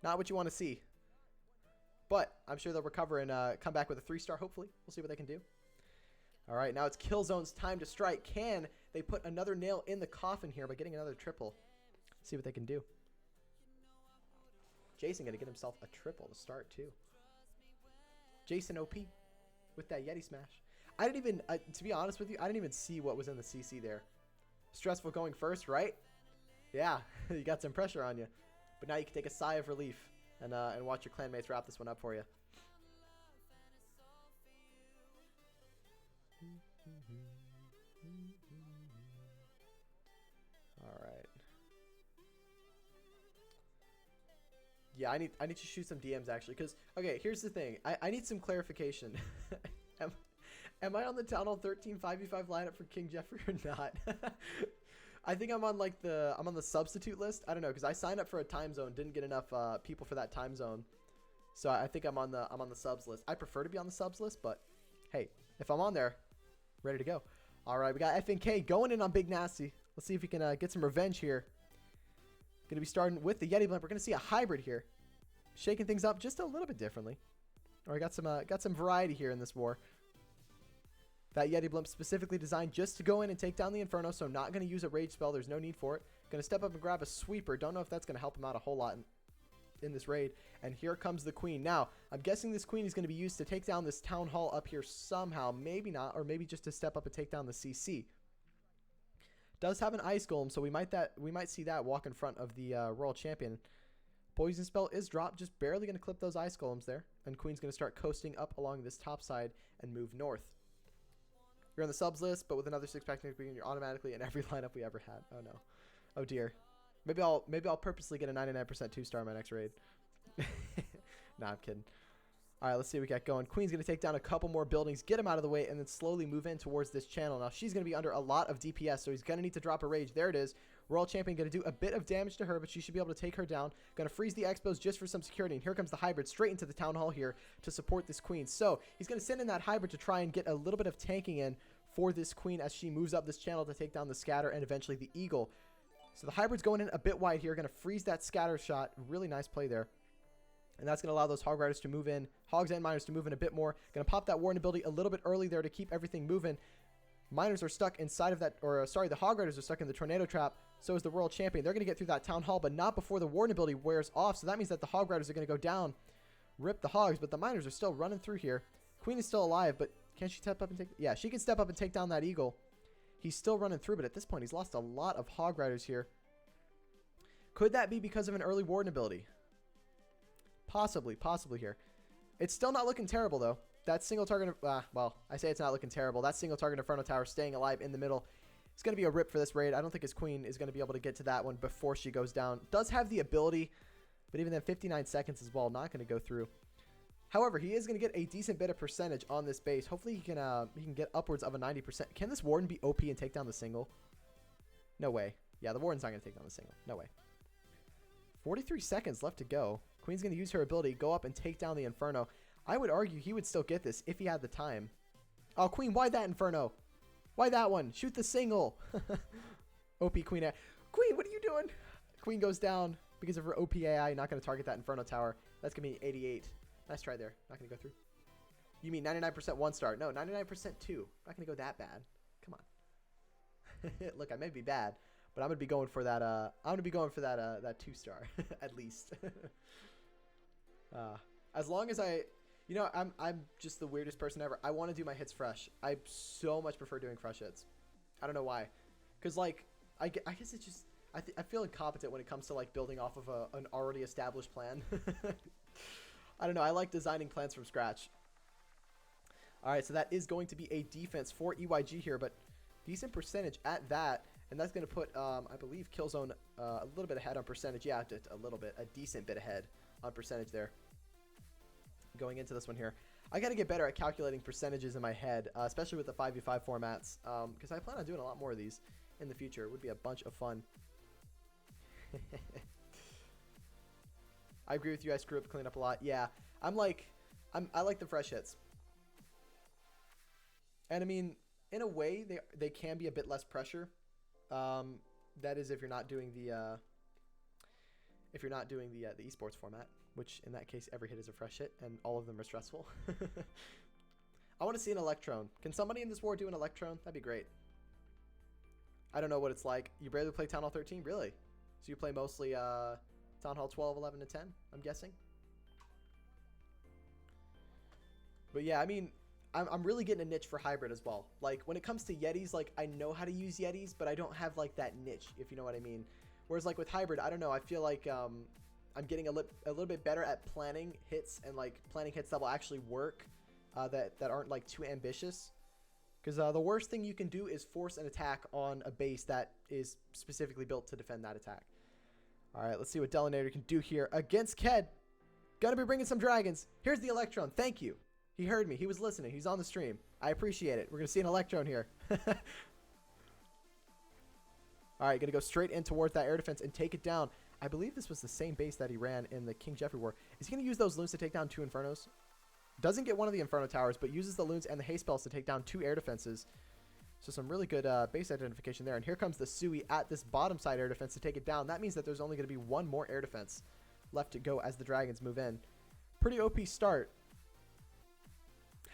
Not what you want to see. But I'm sure they'll recover and come back with a 3-star, hopefully. We'll see what they can do. All right, now it's Killzone's time to strike. Can they put another nail in the coffin here by getting another triple? See what they can do. Jason going to get himself a triple to start, too. Jason OP with that Yeti smash. I didn't even, to be honest with you, I didn't even see what was in the CC there. Stressful going first, right? Yeah, you got some pressure on you. But now you can take a sigh of relief and watch your clanmates wrap this one up for you. All right. Yeah, I need to shoot some DMs actually, because okay, here's the thing. I need some clarification. Am I on the Town Hall 13 5v5 lineup for King Jeffrey or not? I think I'm on like I'm on the substitute list. I don't know, because I signed up for a time zone, didn't get enough people for that time zone, so I think I'm on the subs list. I prefer to be on the subs list, but hey, if I'm on there, ready to go. All right, we got FNK going in on Big Nasty. Let's see if we can get some revenge here. Going to be starting with the Yeti Blimp. We're going to see a hybrid here, shaking things up just a little bit differently. All right, got some variety here in this war. That Yeti Blimp specifically designed just to go in and take down the Inferno, so not going to use a rage spell. There's no need for it. Going to step up and grab a sweeper. Don't know if that's going to help him out a whole lot in this raid. And here comes the Queen. Now, I'm guessing this Queen is going to be used to take down this Town Hall up here somehow. Maybe not, or maybe just to step up and take down the CC. Does have an Ice Golem, so we might see that walk in front of the Royal Champion. Poison Spell is dropped, just barely going to clip those Ice Golems there. And Queen's going to start coasting up along this top side and move north. You're on the subs list, but with another 6-pack, you're automatically in every lineup we ever had. Oh no. Oh dear. Maybe I'll purposely get a 99% 2-star in my next raid. Nah, I'm kidding. All right, let's see what we got going. Queen's going to take down a couple more buildings, get him out of the way, and then slowly move in towards this channel. Now, she's going to be under a lot of DPS, so he's going to need to drop a rage. There it is. Royal Champion going to do a bit of damage to her, but she should be able to take her down. Going to freeze the Expos just for some security, and here comes the hybrid straight into the Town Hall here to support this Queen. So he's going to send in that hybrid to try and get a little bit of tanking in for this Queen as she moves up this channel to take down the Scatter and eventually the Eagle. So the hybrid's going in a bit wide here, going to freeze that Scatter shot. Really nice play there. And that's going to allow those Hog Riders to move in, Hogs and Miners to move in a bit more. Going to pop that Warden ability a little bit early there to keep everything moving. Miners are stuck inside of that, or sorry, the Hog Riders are stuck in the Tornado Trap. So is the Royal Champion. They're going to get through that Town Hall, but not before the Warden ability wears off. So that means that the Hog Riders are going to go down, rip the Hogs, but the Miners are still running through here. Queen is still alive, but can she step up and take... Yeah, she can step up and take down that Eagle. He's still running through, but at this point, he's lost a lot of Hog Riders here. Could that be because of an early Warden ability? Possibly here. It's still not looking terrible, though. That single target... well, I say it's not looking terrible. That single target Inferno Tower staying alive in the middle. It's going to be a rip for this raid. I don't think his Queen is going to be able to get to that one before she goes down. Does have the ability, but even then, 59 seconds as well. Not going to go through. However, he is going to get a decent bit of percentage on this base. Hopefully, he can get upwards of a 90%. Can this Warden be OP and take down the single? No way. Yeah, the Warden's not going to take down the single. No way. 43 seconds left to go. Queen's going to use her ability, go up and take down the Inferno. I would argue he would still get this if he had the time. Oh, Queen, why that Inferno? Why that one? Shoot the single. OP Queen. Queen, what are you doing? Queen goes down because of her OP AI. Not going to target that Inferno Tower. That's going to be 88. Nice try there. Not going to go through. You mean 99% 1-star? No, 99% 2. Not going to go that bad. Come on. Look, I may be bad, but I'm going to be going for that. I'm going to be going for that 2-star at least. As long as you know, I'm just the weirdest person ever. I want to do my hits fresh. I so much prefer doing fresh hits. I don't know why. Because, like, I guess it's just... I feel incompetent when it comes to, like, building off of an already established plan. I don't know. I like designing plans from scratch. All right, so that is going to be a defense for EYG here, but decent percentage at that. And that's going to put, I believe, Killzone a little bit ahead on percentage. Yeah, a little bit. A decent bit ahead on percentage there. Going into this one here. I got to get better at calculating percentages in my head, especially with the 5v5 formats, because I plan on doing a lot more of these in the future. It would be a bunch of fun. I agree with you. I screw up, clean up a lot. Yeah, I like the fresh hits. And I mean, in a way, they can be a bit less pressure. That is if you're not doing the the esports format, which in that case every hit is a fresh hit and all of them are stressful. I want to see an Electron. Can somebody in this war do an Electron? That'd be great. I don't know what it's like. You barely play Town Hall 13? Really? So you play mostly Town Hall 12, 11, and 10, I'm guessing? But yeah, I mean, I'm really getting a niche for hybrid as well. Like, when it comes to Yetis, like, I know how to use Yetis, but I don't have, like, that niche, if you know what I mean. Whereas, like, with hybrid, I don't know. I feel like I'm getting a little bit better at planning hits and, like, planning hits that will actually work, that aren't, like, too ambitious. Because the worst thing you can do is force an attack on a base that is specifically built to defend that attack. All right, let's see what Delinator can do here against Ked. Gonna be bringing some dragons. Here's the Electron. Thank you. He heard me. He was listening. He's on the stream. I appreciate it. We're going to see an Electron here. All right, going to go straight in towards that air defense and take it down. I believe this was the same base that he ran in the King Jeffrey War. Is he going to use those loons to take down 2 Infernos? Doesn't get one of the Inferno towers, but uses the loons and the haste spells to take down 2 air defenses. So some really good base identification there. And here comes the Sui at this bottom side air defense to take it down. That means that there's only going to be 1 more air defense left to go as the dragons move in. Pretty OP start.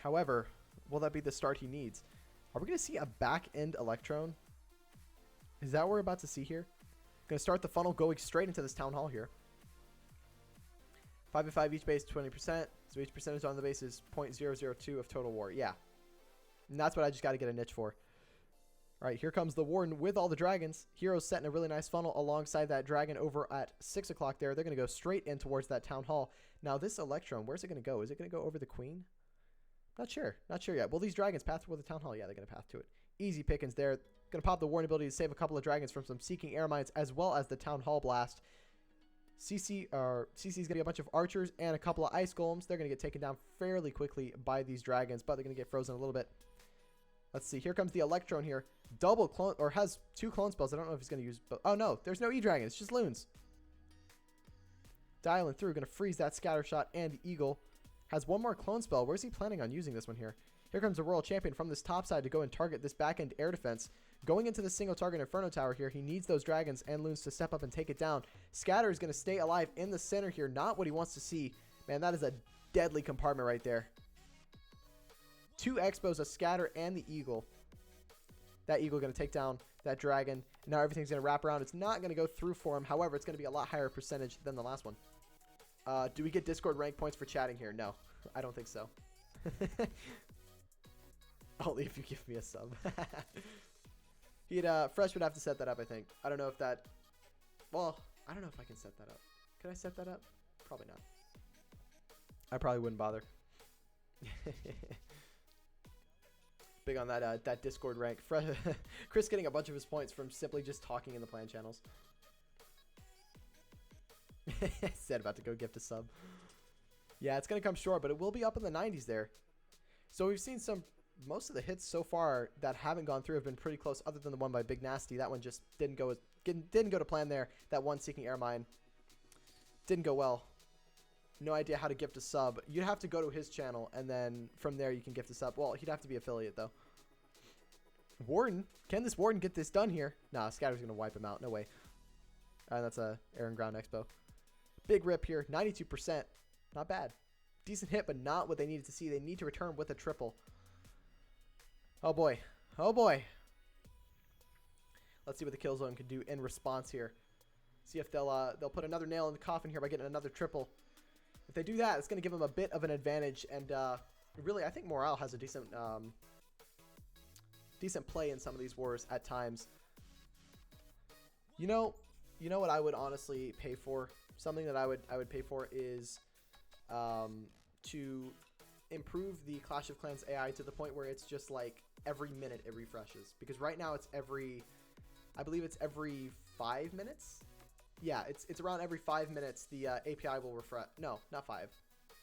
However, will that be the start he needs? Are we going to see a back-end Electron? Is that what we're about to see here? Going to start the funnel going straight into this Town Hall here. 5v5 each base, 20%. So each percentage on the base is 0.002 of total war. Yeah. And that's what I just got to get a niche for. All right, here comes the Warden with all the dragons. Heroes setting a really nice funnel alongside that dragon over at 6 o'clock there. They're going to go straight in towards that Town Hall. Now, this Electron, where's it going to go? Is it going to go over the Queen? Not sure. Not sure yet. Will these dragons path toward the Town Hall? Yeah, they're going to path to it. Easy pickings there. Going to pop the Warden ability to save a couple of dragons from some Seeking Air Mines as well as the Town Hall Blast. CC's going to get a bunch of archers and a couple of ice golems. They're going to get taken down fairly quickly by these dragons, but they're going to get frozen a little bit. Let's see. Here comes the Electron here. Double clone, or has 2 clone spells. I don't know if he's going to use, but oh no, there's no E-Dragon. It's just loons. Dialing through. Going to freeze that scatter shot and the Eagle. Has 1 more clone spell. Where's he planning on using this one here? Here comes the Royal Champion from this top side to go and target this back-end air defense. Going into the single target Inferno Tower here, he needs those dragons and loons to step up and take it down. Scatter is going to stay alive in the center here. Not what he wants to see. Man, that is a deadly compartment right there. 2 Expos, a Scatter, and the Eagle. That Eagle going to take down that dragon. Now everything's going to wrap around. It's not going to go through for him. However, it's going to be a lot higher percentage than the last one. Do we get Discord rank points for chatting here? No, I don't think so. Only if you give me a sub. Fresh would have to set that up, I think. I don't know if that... Well, I don't know if I can set that up. Can I set that up? Probably not. I probably wouldn't bother. Big on that Discord rank. Chris getting a bunch of his points from simply just talking in the plan channels. Said about to go gift a sub. Yeah, it's going to come short, but it will be up in the 90s there. So we've seen most of the hits so far that haven't gone through have been pretty close, other than the one by Big Nasty. That one just didn't go to plan there. That one Seeking Air Mine didn't go well. No idea how to gift a sub. You'd have to go to his channel, and then from there you can gift a sub. Well, he'd have to be affiliate, though. Warden? Can this Warden get this done here? Nah, Scatter's going to wipe him out. No way. That's a Air and Ground Expo. Big rip here. 92%. Not bad. Decent hit, but not what they needed to see. They need to return with a triple. Oh, boy. Oh, boy. Let's see what the kill zone can do in response here. See if they'll put another nail in the coffin here by getting another triple. If they do that, it's going to give them a bit of an advantage. And really, I think Morale has a decent play in some of these wars at times. You know what I would honestly pay for? Something that I would pay for is to improve the Clash of Clans AI to the point where it's just like every minute it refreshes. Because right now it's I believe it's every 5 minutes. Yeah, it's around every 5 minutes the API will refresh. No, not 5.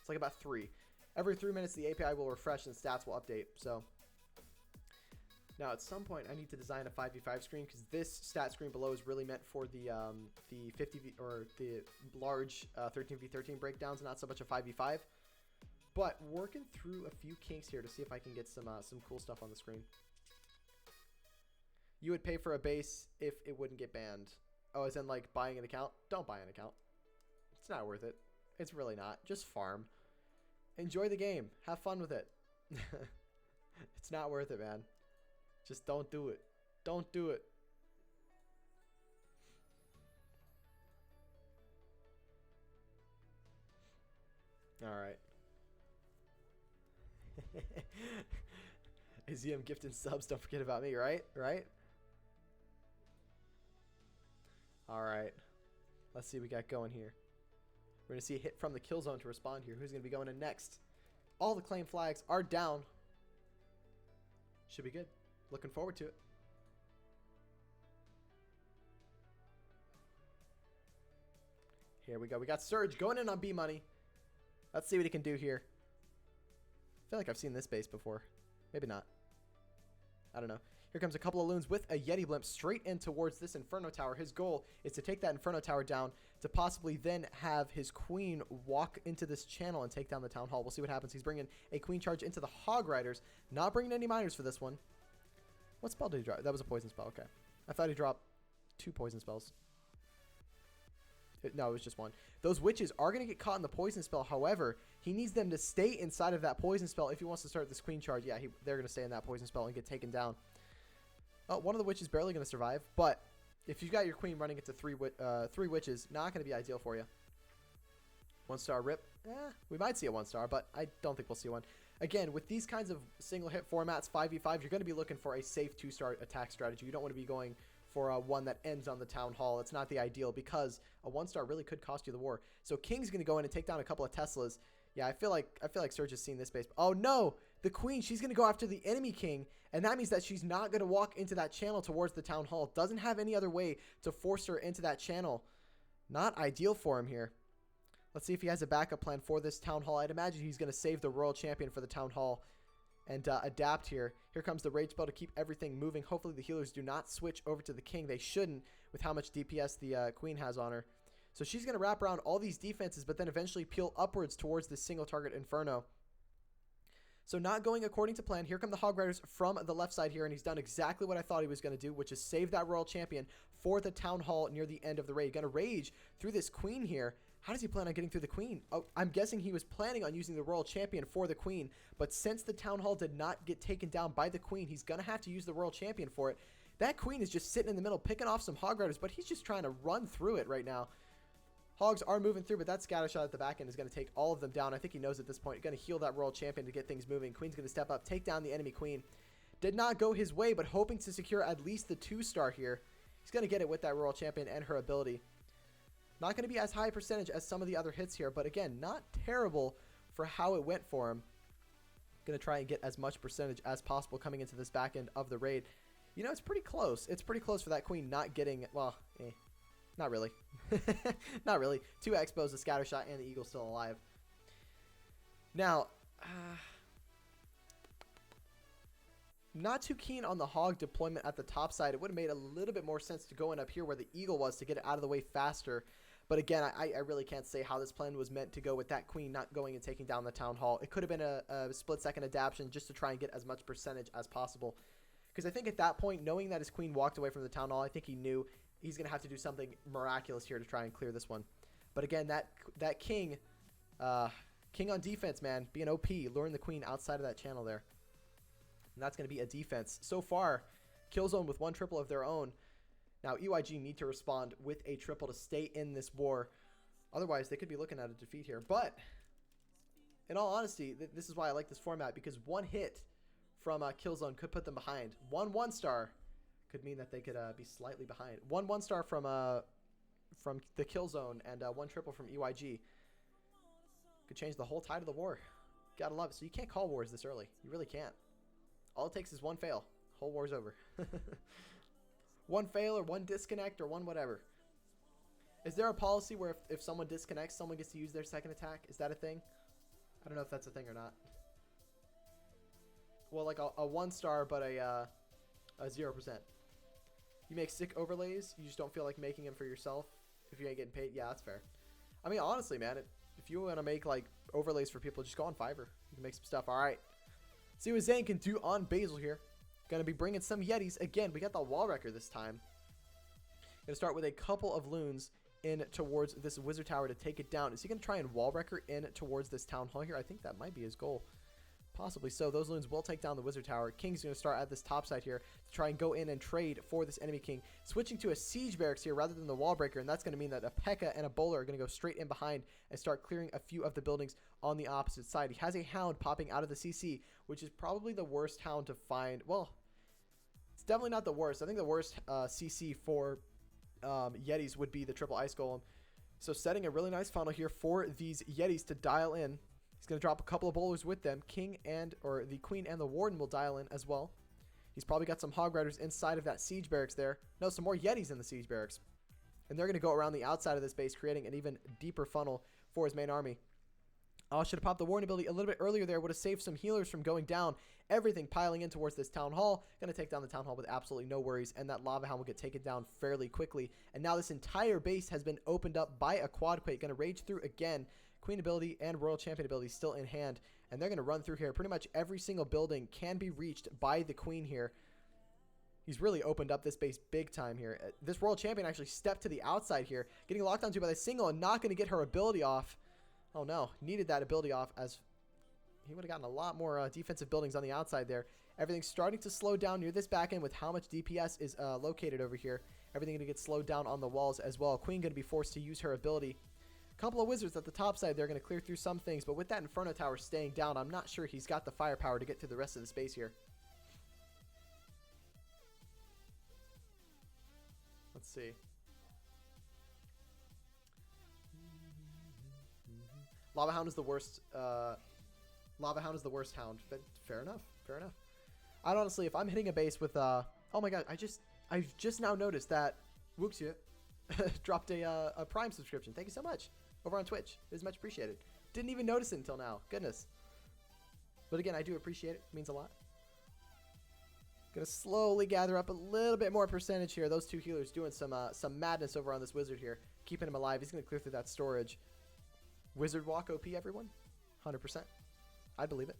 It's like about 3. Every 3 minutes the API will refresh and stats will update. So now at some point I need to design a 5v5 screen, because this stat screen below is really meant for the 50v or the large 13v13 breakdowns, not so much a 5v5. But working through a few kinks here to see if I can get some cool stuff on the screen. You would pay for a base if it wouldn't get banned. Oh, as in like buying an account? Don't buy an account. It's not worth it. It's really not. Just farm. Enjoy the game. Have fun with it. It's not worth it, man. Just don't do it. Don't do it. All right. AZM gifting subs. Don't forget about me, right? Right? All right. Let's see what we got going here. We're going to see a hit from the kill zone to respond here. Who's going to be going in next? All the claim flags are down. Should be good. Looking forward to it. Here we go. We got Surge going in on B money. Let's see what he can do here. I feel like I've seen this base before. Maybe not. I don't know. Here comes a couple of loons with a Yeti blimp straight in towards this Inferno Tower. His goal is to take that Inferno Tower down to possibly then have his Queen walk into this channel and take down the Town Hall. We'll see what happens. He's bringing a Queen charge into the Hog Riders. Not bringing any miners for this one. What spell did he drop? That was a poison spell. Okay. I thought he dropped 2 poison spells. No, it was just 1. Those witches are going to get caught in the poison spell. However, he needs them to stay inside of that poison spell if he wants to start this Queen charge. Yeah, they're going to stay in that poison spell and get taken down. Oh, one of the witches barely going to survive. But if you've got your Queen running into 3 witches, not going to be ideal for you. 1-star rip. We might see a 1-star, but I don't think we'll see one. Again, with these kinds of single hit formats, 5v5, you're going to be looking for a safe 2-star attack strategy. You don't want to be going for one that ends on the Town Hall. It's not the ideal because a 1-star really could cost you the war. So King's going to go in and take down a couple of Teslas. Yeah, I feel like Surge has seen this base. Oh no, the Queen, she's going to go after the enemy King, and that means that she's not going to walk into that channel towards the Town Hall. Doesn't have any other way to force her into that channel. Not ideal for him here. Let's see if he has a backup plan for this Town Hall. I'd imagine he's going to save the Royal Champion for the Town Hall and adapt here. Here comes the Rage spell to keep everything moving. Hopefully the healers do not switch over to the King. They shouldn't with how much DPS the Queen has on her. So she's going to wrap around all these defenses, but then eventually peel upwards towards this single target Inferno. So not going according to plan. Here come the Hog Riders from the left side here, and he's done exactly what I thought he was going to do, which is save that Royal Champion for the Town Hall near the end of the raid. Going to rage through this Queen here. How does he plan on getting through the Queen? Oh, I'm guessing he was planning on using the Royal Champion for the Queen, but since the Town Hall did not get taken down by the Queen, he's going to have to use the Royal Champion for it. That Queen is just sitting in the middle, picking off some Hog Riders, but he's just trying to run through it right now. Hogs are moving through, but that scatter shot at the back end is going to take all of them down. I think he knows at this point. Going to heal that Royal Champion to get things moving. Queen's going to step up, take down the enemy Queen. Did not go his way, but hoping to secure at least the 2-star here. He's going to get it with that Royal Champion and her ability. Not going to be as high a percentage as some of the other hits here, but again, not terrible for how it went for him. Going to try and get as much percentage as possible coming into this back end of the raid. You know, it's pretty close. It's pretty close for that Queen not getting, well, not really. Not really. 2 expos, the scatter shot, and the eagle still alive. Now, not too keen on the hog deployment at the top side. It would have made a little bit more sense to go in up here where the eagle was to get it out of the way faster. But again, I really can't say how this plan was meant to go with that Queen not going and taking down the Town Hall. It could have been a split-second adaptation just to try and get as much percentage as possible. Because I think at that point, knowing that his Queen walked away from the Town Hall, I think he knew he's going to have to do something miraculous here to try and clear this one. But again, that King on defense, man, being OP, luring the Queen outside of that channel there. And that's going to be a defense. So far, Killzone with 1 triple of their own. Now, EYG need to respond with a triple to stay in this war. Otherwise, they could be looking at a defeat here. But, in all honesty, this is why I like this format, because 1 hit from Killzone could put them behind. 1 1-star could mean that they could be slightly behind. 1 1-star from the Killzone and 1 triple from EYG could change the whole tide of the war. Gotta love it. So you can't call wars this early. You really can't. All it takes is 1 fail. Whole war's over. 1 fail or 1 disconnect or 1 whatever. Is there a policy where if someone disconnects, someone gets to use their second attack? Is that a thing? I don't know if that's a thing or not. Well, like a 1-star, but a 0%. You make sick overlays. You just don't feel like making them for yourself if you ain't getting paid. Yeah, that's fair. I mean, honestly, man, if you want to make like overlays for people, just go on Fiverr. You can make some stuff. All right. See what Zane can do on Basil here. Gonna be bringing some Yetis again. We got the wall wrecker this time. Gonna start with a couple of loons in towards this wizard tower to take it down. Is he gonna try and wall wrecker in towards this town hall here? I think that might be his goal. Possibly so. Those loons will take down the wizard tower. King's going to start at this top side here to try and go in and trade for this enemy king. Switching to a siege barracks here rather than the wall breaker, and that's going to mean that a P.E.K.K.A. and a bowler are going to go straight in behind and start clearing a few of the buildings on the opposite side. He has a hound popping out of the CC, which is probably the worst hound to find. Well, it's definitely not the worst. I think the worst CC for Yetis would be the triple ice golem. So setting a really nice funnel here for these Yetis to dial in. He's going to drop a couple of bowlers with them. The queen and the warden will dial in as well. He's probably got some hog riders inside of that siege barracks there. No, some more Yetis in the siege barracks. And they're going to go around the outside of this base, creating an even deeper funnel for his main army. Oh, should have popped the warden ability a little bit earlier there. Would have saved some healers from going down. Everything piling in towards this town hall. Going to take down the town hall with absolutely no worries. And that lava hound will get taken down fairly quickly. And now this entire base has been opened up by a quadquake. Going to rage through again. Queen ability and royal champion ability still in hand. And they're going to run through here. Pretty much every single building can be reached by the queen here. He's really opened up this base big time here. This royal champion actually stepped to the outside here. Getting locked onto by the single and not going to get her ability off. Oh no, needed that ability off as he would have gotten a lot more defensive buildings on the outside there. Everything's starting to slow down near this back end with how much DPS is located over here. Everything going to get slowed down on the walls as well. Queen going to be forced to use her ability. Couple of wizards at the top side. They're going to clear through some things, but with that Inferno Tower staying down, I'm not sure he's got the firepower to get through the rest of the space here. Let's see. Lava Hound is the worst. Lava Hound is the worst hound. But fair enough. Fair enough. I'd honestly, if I'm hitting a base with oh my god, I've just now noticed that Wuxia dropped a Prime subscription. Thank you so much. Over on Twitch. It is much appreciated. Didn't even notice it until now. Goodness. But again, I do appreciate it. It means a lot. Gonna slowly gather up a little bit more percentage here. Those two healers doing some madness over on this wizard here. Keeping him alive. He's gonna clear through that storage. Wizard walk OP, everyone. 100%. I believe it.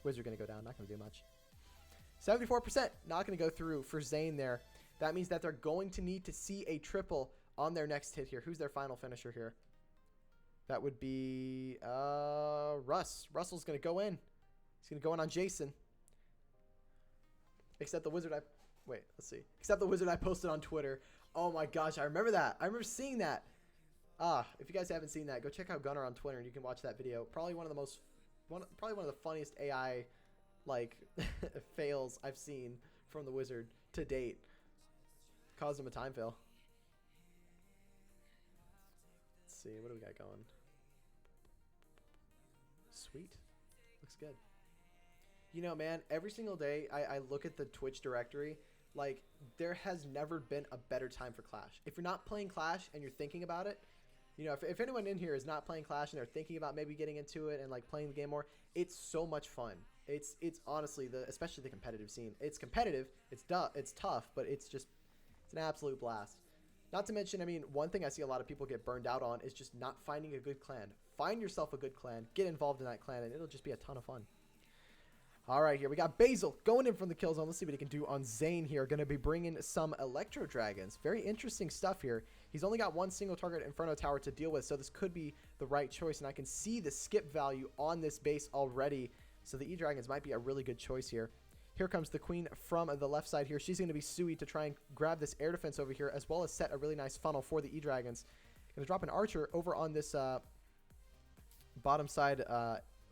Wizard gonna go down. Not gonna do much. 74%. Not gonna go through for Zane there. That means that they're going to need to see a triple on their next hit here. Who's their final finisher here? That would be Russ. Russell's going to go in. He's going to go in on Jason. Except the wizard Except the wizard I posted on Twitter. Oh my gosh, I remember that. I remember seeing that. If you guys haven't seen that, go check out Gunnar on Twitter and you can watch that video. Probably one of the funniest AI like fails I've seen from the wizard to date. Caused him a time fail. Let's see, what do we got going? Sweet. Looks good. You know, man, every single day I look at the Twitch directory, like, there has never been a better time for Clash. If you're not playing Clash and you're thinking about it, you know, if anyone in here is not playing Clash and they're thinking about maybe getting into it and, like, playing the game more, it's so much fun. It's honestly, especially the competitive scene. It's competitive, it's tough, but it's an absolute blast. Not to mention, I mean, one thing I see a lot of people get burned out on is just not finding a good clan. Find yourself a good clan, get involved in that clan, and it'll just be a ton of fun. All right, here we got Basil going in from the kill zone. Let's see what he can do on Zane here. Going to be bringing some Electro Dragons. Very interesting stuff here. He's only got one single target Inferno Tower to deal with, so this could be the right choice. And I can see the skip value on this base already, so the E-Dragons might be a really good choice here. Here comes the queen from the left side here. She's going to be Sui to try and grab this air defense over here, as well as set a really nice funnel for the E-Dragons. Going to drop an archer over on this bottom side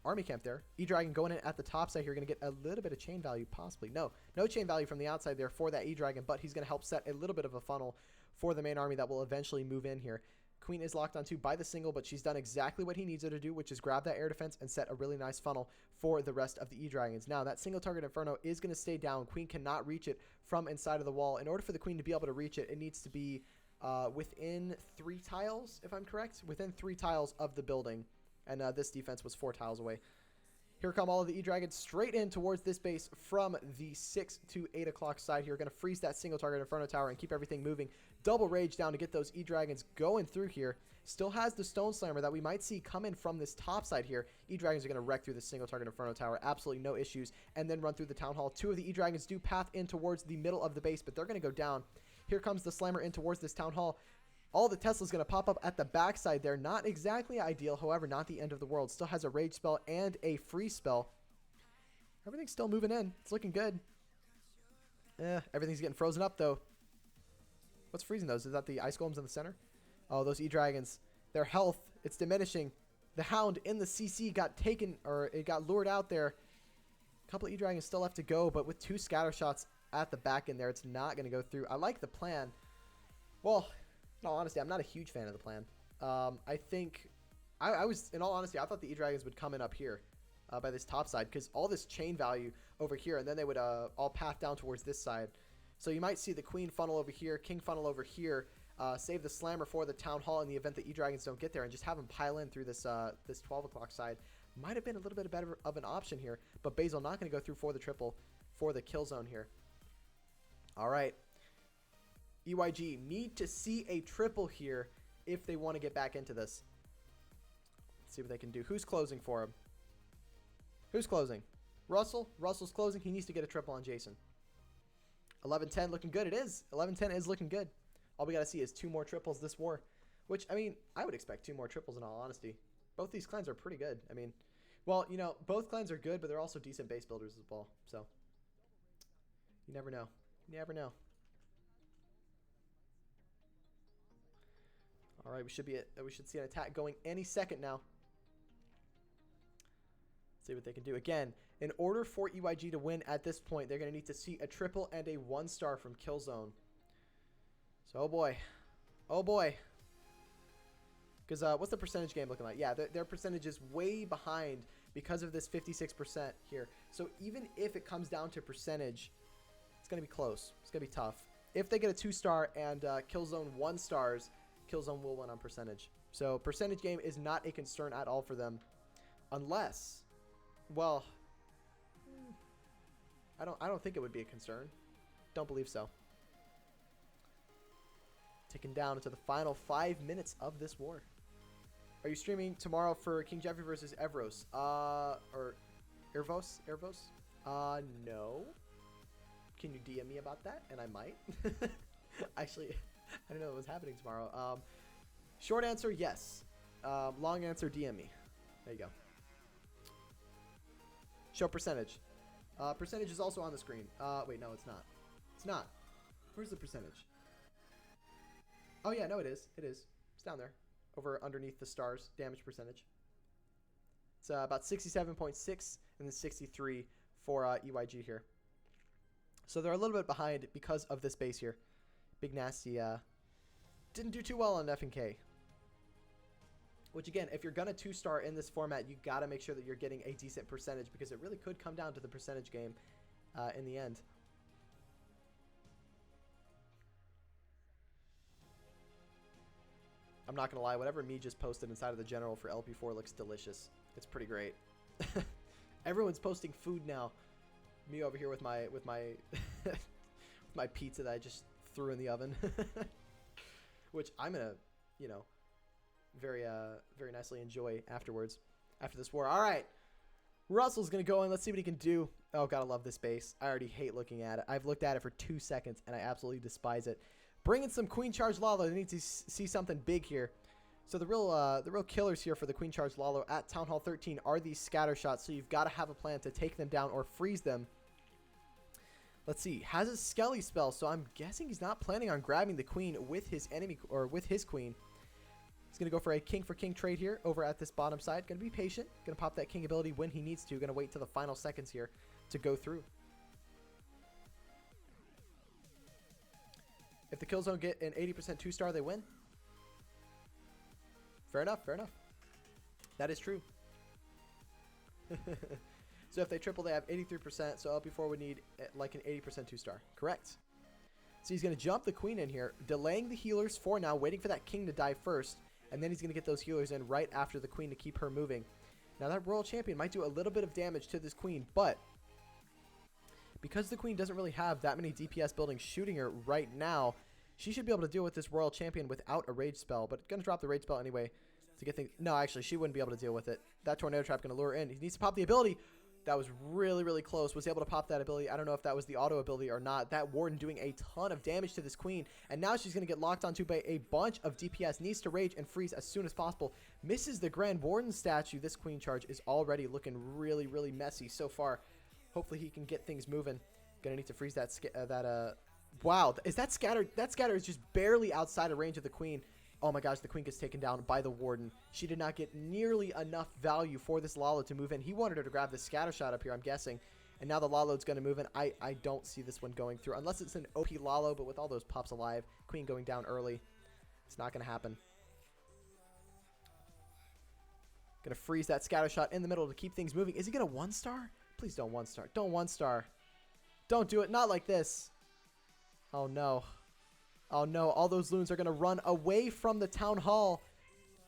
army camp there. E-Dragon going in at the top side here. Going to get a little bit of chain value, possibly. No chain value from the outside there for that E-Dragon, but he's going to help set a little bit of a funnel for the main army that will eventually move in here. Queen is locked onto by the single, but she's done exactly what he needs her to do, which is grab that air defense and set a really nice funnel for the rest of the E-Dragons. Now, that single target Inferno is going to stay down. Queen cannot reach it from inside of the wall. In order for the Queen to be able to reach it, it needs to be within 3 tiles, if I'm correct. Within 3 tiles of the building. And this defense was 4 tiles away. Here come all of the E-Dragons straight in towards this base from the 6 to 8 o'clock side here. Going to freeze that single target Inferno Tower and keep everything moving. Double Rage down to get those E-Dragons going through here. Still has the Stone Slammer that we might see come in from this top side here. E-Dragons are going to wreck through the single target Inferno Tower. Absolutely no issues. And then run through the Town Hall. 2 of the E-Dragons do path in towards the middle of the base, but they're going to go down. Here comes the Slammer in towards this Town Hall. All the Tesla's going to pop up at the backside there. Not exactly ideal, however, not the end of the world. Still has a Rage spell and a Freeze spell. Everything's still moving in. It's looking good. Everything's getting frozen up, though. What's freezing those? Is that the Ice Golems in the center? Oh, those E-Dragons. Their health, it's diminishing. The Hound in the CC got taken, or it got lured out there. A couple of E-Dragons still left to go, but with 2 scatter shots at the back in there, it's not going to go through. I like the plan. Well, in all honesty, I'm not a huge fan of the plan. I think, I was, in all honesty, I thought the E-Dragons would come in up here. By this top side, because all this chain value over here, and then they would all path down towards this side. So you might see the Queen funnel over here, King funnel over here, save the Slammer for the Town Hall in the event that E-Dragons don't get there, and just have them pile in through this this 12 o'clock side. Might have been a little bit better of an option here, but Basil not going to go through for the triple for the kill zone here. All right. EYG need to see a triple here if they want to get back into this. Let's see what they can do. Who's closing for him? Who's closing? Russell. Russell's closing. He needs to get a triple on Jason. 11-10 looking good. It is. 11-10 is looking good. All we got to see is 2 more triples this war. Which, I mean, I would expect 2 more triples in all honesty. Both these clans are pretty good. I mean, well, you know, both clans are good, but they're also decent base builders as well. So, you never know. You never know. All right, we should see an attack going any second now. See what they can do. Again, in order for EYG to win at this point, they're going to need to see a triple and a 1-star from Killzone. So, oh boy. Oh boy. Because what's the percentage game looking like? Yeah, their percentage is way behind because of this 56% here. So even if it comes down to percentage, it's going to be close. It's going to be tough. If they get a 2-star and Killzone 1 stars, Killzone will win on percentage. So percentage game is not a concern at all for them. Unless... well, I don't think it would be a concern. Don't believe so. Ticking down into the final 5 minutes of this war. Are you streaming tomorrow for King Jeffrey versus Evros? Or Ervos? No. Can you DM me about that? And I might. Actually, I don't know what was happening tomorrow. Short answer, yes. Long answer, DM me. There you go. Show percentage. Percentage is also on the screen. Wait, no, it's not. It's not. Where's the percentage? Oh, yeah, no, it is. It is. It's down there. Over underneath the stars. Damage percentage. It's about 67.6 and then 63 for EYG here. So they're a little bit behind because of this base here. Big Nasty didn't do too well on F&K. Which, again, if you're going to 2-star in this format, you got to make sure that you're getting a decent percentage because it really could come down to the percentage game in the end. I'm not going to lie. Whatever me just posted inside of the general for LP4 looks delicious. It's pretty great. Everyone's posting food now. Me over here with my with my pizza that I just threw in the oven. Which I'm going to, you know, very nicely enjoy afterwards, after this war. All right, Russell's gonna go in. Let's see what he can do. Oh, gotta love this base. I already hate looking at it. I've looked at it for 2 seconds and I absolutely despise it. Bringing some Queen Charge Lalo. They need to see something big here. So the real killers here for the Queen Charge Lalo at Town Hall 13 are these scatter shots. So you've got to have a plan to take them down or freeze them. Let's see. Has a Skelly spell, so I'm guessing he's not planning on grabbing the Queen with his enemy or with his Queen. He's going to go for a king for king trade here over at this bottom side. Going to be patient. Going to pop that king ability when he needs to. Going to wait till the final seconds here to go through. If the Killzone get an 80% 2-star, they win. Fair enough, fair enough. That is true. So if they triple, they have 83%. So LP4 would need like an 80% 2-star. Correct. So he's going to jump the queen in here, delaying the healers for now, waiting for that king to die first. And then he's going to get those healers in right after the queen to keep her moving. Now that Royal Champion might do a little bit of damage to this queen, but because the queen doesn't really have that many DPS buildings shooting her right now, she should be able to deal with this Royal Champion without a rage spell, but going to drop the rage spell anyway to get things. No, actually, she wouldn't be able to deal with it. That Tornado Trap going to lure her in. He needs to pop the ability. That was really, really close. Was able to pop that ability. I don't know if that was the auto ability or not. That Warden doing a ton of damage to this queen. And now she's going to get locked onto by a bunch of DPS. Needs to rage and freeze as soon as possible. Misses the Grand Warden statue. This queen charge is already looking really, really messy so far. Hopefully he can get things moving. Going to need to freeze that. Wow. Is that scattered? That scatter is just barely outside of range of the queen. Oh my gosh, the queen gets taken down by the Warden. She did not get nearly enough value for this Lalo to move in. He wanted her to grab the scatter shot up here, I'm guessing. And now the Lalo's going to move in. I don't see this one going through. Unless it's an OP Lalo, but with all those pops alive, queen going down early, it's not going to happen. Going to freeze that scatter shot in the middle to keep things moving. Is he going to 1-star? Please don't 1-star. Don't 1-star. Don't do it. Not like this. Oh, no. Oh no, all those loons are going to run away from the Town Hall.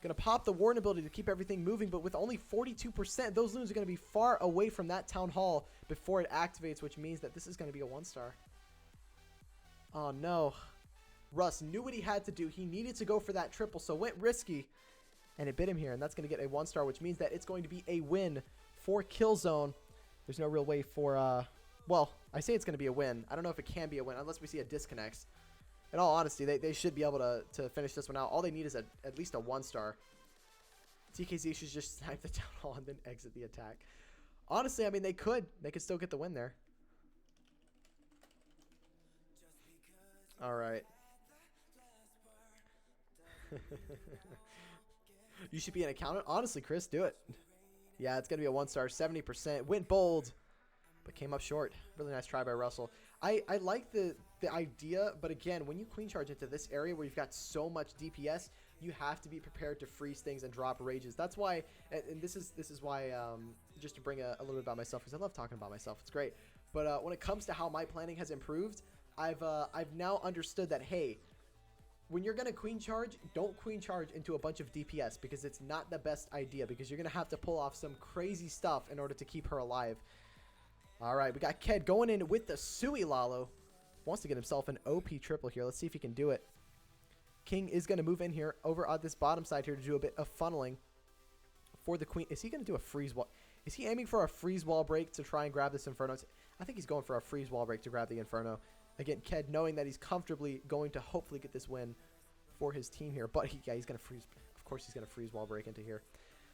Going to pop the Warden ability to keep everything moving, but with only 42%, those loons are going to be far away from that Town Hall before it activates, which means that this is going to be a 1-star. Oh no. Russ knew what he had to do. He needed to go for that triple, so went risky, and it bit him here, and that's going to get a 1-star, which means that it's going to be a win for Killzone. There's no real way for, well, I say it's going to be a win. I don't know if it can be a win unless we see a disconnect. In all honesty, they should be able to finish this one out. All they need is at least a 1-star. TKZ should just snipe the Town Hall and then exit the attack. Honestly, I mean, they could still get the win there. All right. You should be an accountant. Honestly, Chris, do it. Yeah, it's going to be a 1-star, 70%. Went bold, but came up short. Really nice try by Russell. I like the idea, but again, when you queen charge into this area where you've got so much DPS, you have to be prepared to freeze things and drop rages. That's why, and this is why, just to bring a little bit about myself, because I love talking about myself. It's great. But when it comes to how my planning has improved, I've now understood that, hey, when you're going to queen charge, don't queen charge into a bunch of DPS, because it's not the best idea, because you're going to have to pull off some crazy stuff in order to keep her alive. All right, we got KiII going in with the Sui Lalo. Wants to get himself an OP triple here. Let's see if he can do it. King is going to move in here over on this bottom side here to do a bit of funneling for the queen. Is he going to do a freeze wall? Is he aiming for a freeze wall break to try and grab this Inferno? I think he's going for a freeze wall break to grab the Inferno. Again, KiII knowing that he's comfortably going to hopefully get this win for his team here. But yeah, he's going to freeze. Of course, he's going to freeze wall break into here.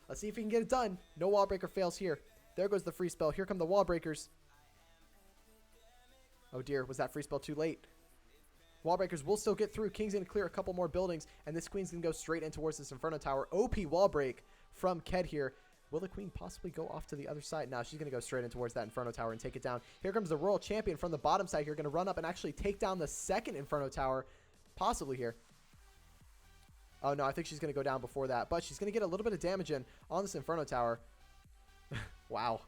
Let's see if he can get it done. No wall breaker fails here. There goes the free spell. Here come the wall breakers. Oh dear, was that free spell too late? Wall breakers will still get through. King's going to clear a couple more buildings, and this queen's going to go straight in towards this Inferno Tower. OP wall break from KiII here. Will the queen possibly go off to the other side? No, she's going to go straight in towards that Inferno Tower and take it down. Here comes the Royal Champion from the bottom side here. Going to run up and actually take down the second Inferno Tower, possibly here. Oh no, I think she's going to go down before that, but she's going to get a little bit of damage in on this Inferno Tower. Wow.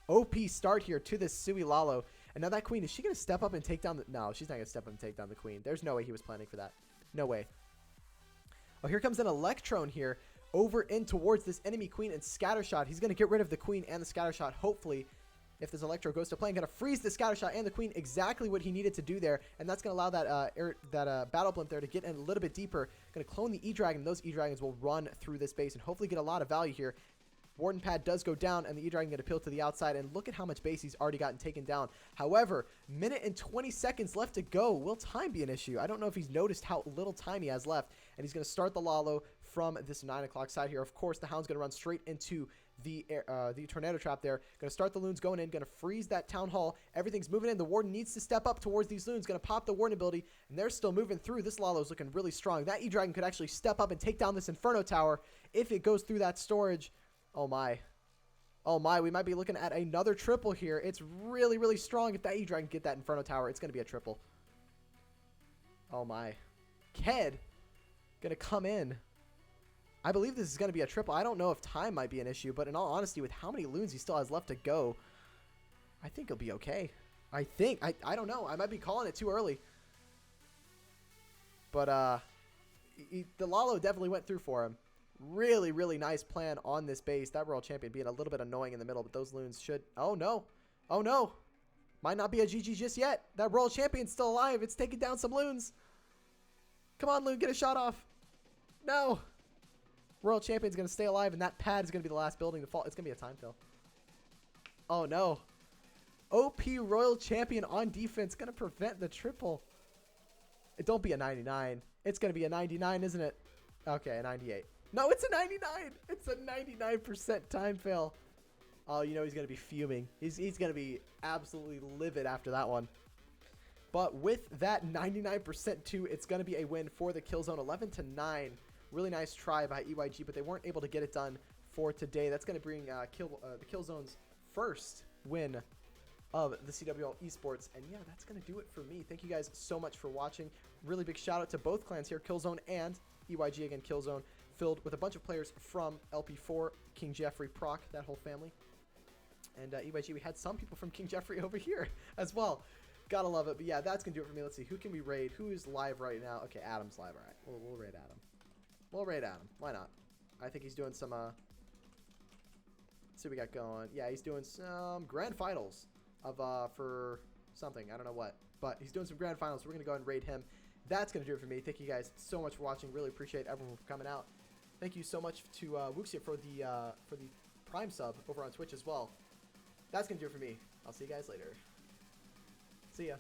OP start here to this Sui Lalo. And now that queen, is she going to step up and take down the... No, she's not going to step up and take down the queen. There's no way he was planning for that. No way. Oh, here comes an Electron here over in towards this enemy queen and Scattershot. He's going to get rid of the queen and the Scattershot, hopefully, if this Electro goes to play. Going to freeze the Scattershot and the queen, exactly what he needed to do there. And that's going to allow that Battle Blimp there to get in a little bit deeper. Going to clone the E-Dragon. Those E-Dragons will run through this base and hopefully get a lot of value here. Warden pad does go down, and the E-Dragon going to peel to the outside, and look at how much base he's already gotten taken down. However, minute and 20 seconds left to go. Will time be an issue? I don't know if he's noticed how little time he has left, and he's going to start the Lalo from this 9 o'clock side here. Of course, the Hound's going to run straight into the Tornado Trap there. Going to start the Loons going in, going to freeze that Town Hall. Everything's moving in. The Warden needs to step up towards these Loons. Going to pop the Warden ability, and they're still moving through. This Lalo's looking really strong. That E-Dragon could actually step up and take down this Inferno Tower if it goes through that storage. Oh, my. Oh my, we might be looking at another triple here. It's really, really strong. If that E-Dragon can get that Inferno Tower, it's going to be a triple. Oh my. KiII going to come in. I believe this is going to be a triple. I don't know if time might be an issue, but in all honesty, with how many Loons he still has left to go, I think he'll be okay. I think. I don't know. I might be calling it too early. But the Lalo definitely went through for him. Really, really nice plan on this base. That World Champion being a little bit annoying in the middle, but those loons should... Oh, no. Oh, no. Might not be a GG just yet. That World Champion's still alive. It's taking down some loons. Come on, loon. Get a shot off. No. World Champion's going to stay alive, and that pad is going to be the last building to fall. It's going to be a time kill. Oh, no. OP Royal Champion on defense. Going to prevent the triple. It don't be a 99. It's going to be a 99, isn't it? Okay, a 98. No, it's a 99. It's a 99% time fail. Oh, you know he's going to be fuming. He's going to be absolutely livid after that one. But with that 99% too, it's going to be a win for the Killzone, 11-9. Really nice try by EYG, but they weren't able to get it done for today. That's going to bring the Killzone's first win of the CWL Esports. And yeah, that's going to do it for me. Thank you guys so much for watching. Really big shout out to both clans here, Killzone and EYG. Again, Killzone filled with a bunch of players from LP4, King Jeffrey, Proc, that whole family. And EYG, we had some people from King Jeffrey over here as well. Gotta love it. But yeah, that's going to do it for me. Let's see. Who can we raid? Who is live right now? Okay, Adam's live. All right. We'll raid Adam. We'll raid Adam. Why not? I think he's doing some... let's see what we got going. Yeah, he's doing some grand finals of for something. I don't know what. But he's doing some grand finals, so we're going to go ahead and raid him. That's going to do it for me. Thank you guys so much for watching. Really appreciate everyone for coming out. Thank you so much to Wuxia for the Prime sub over on Twitch as well. That's going to do it for me. I'll see you guys later. See ya.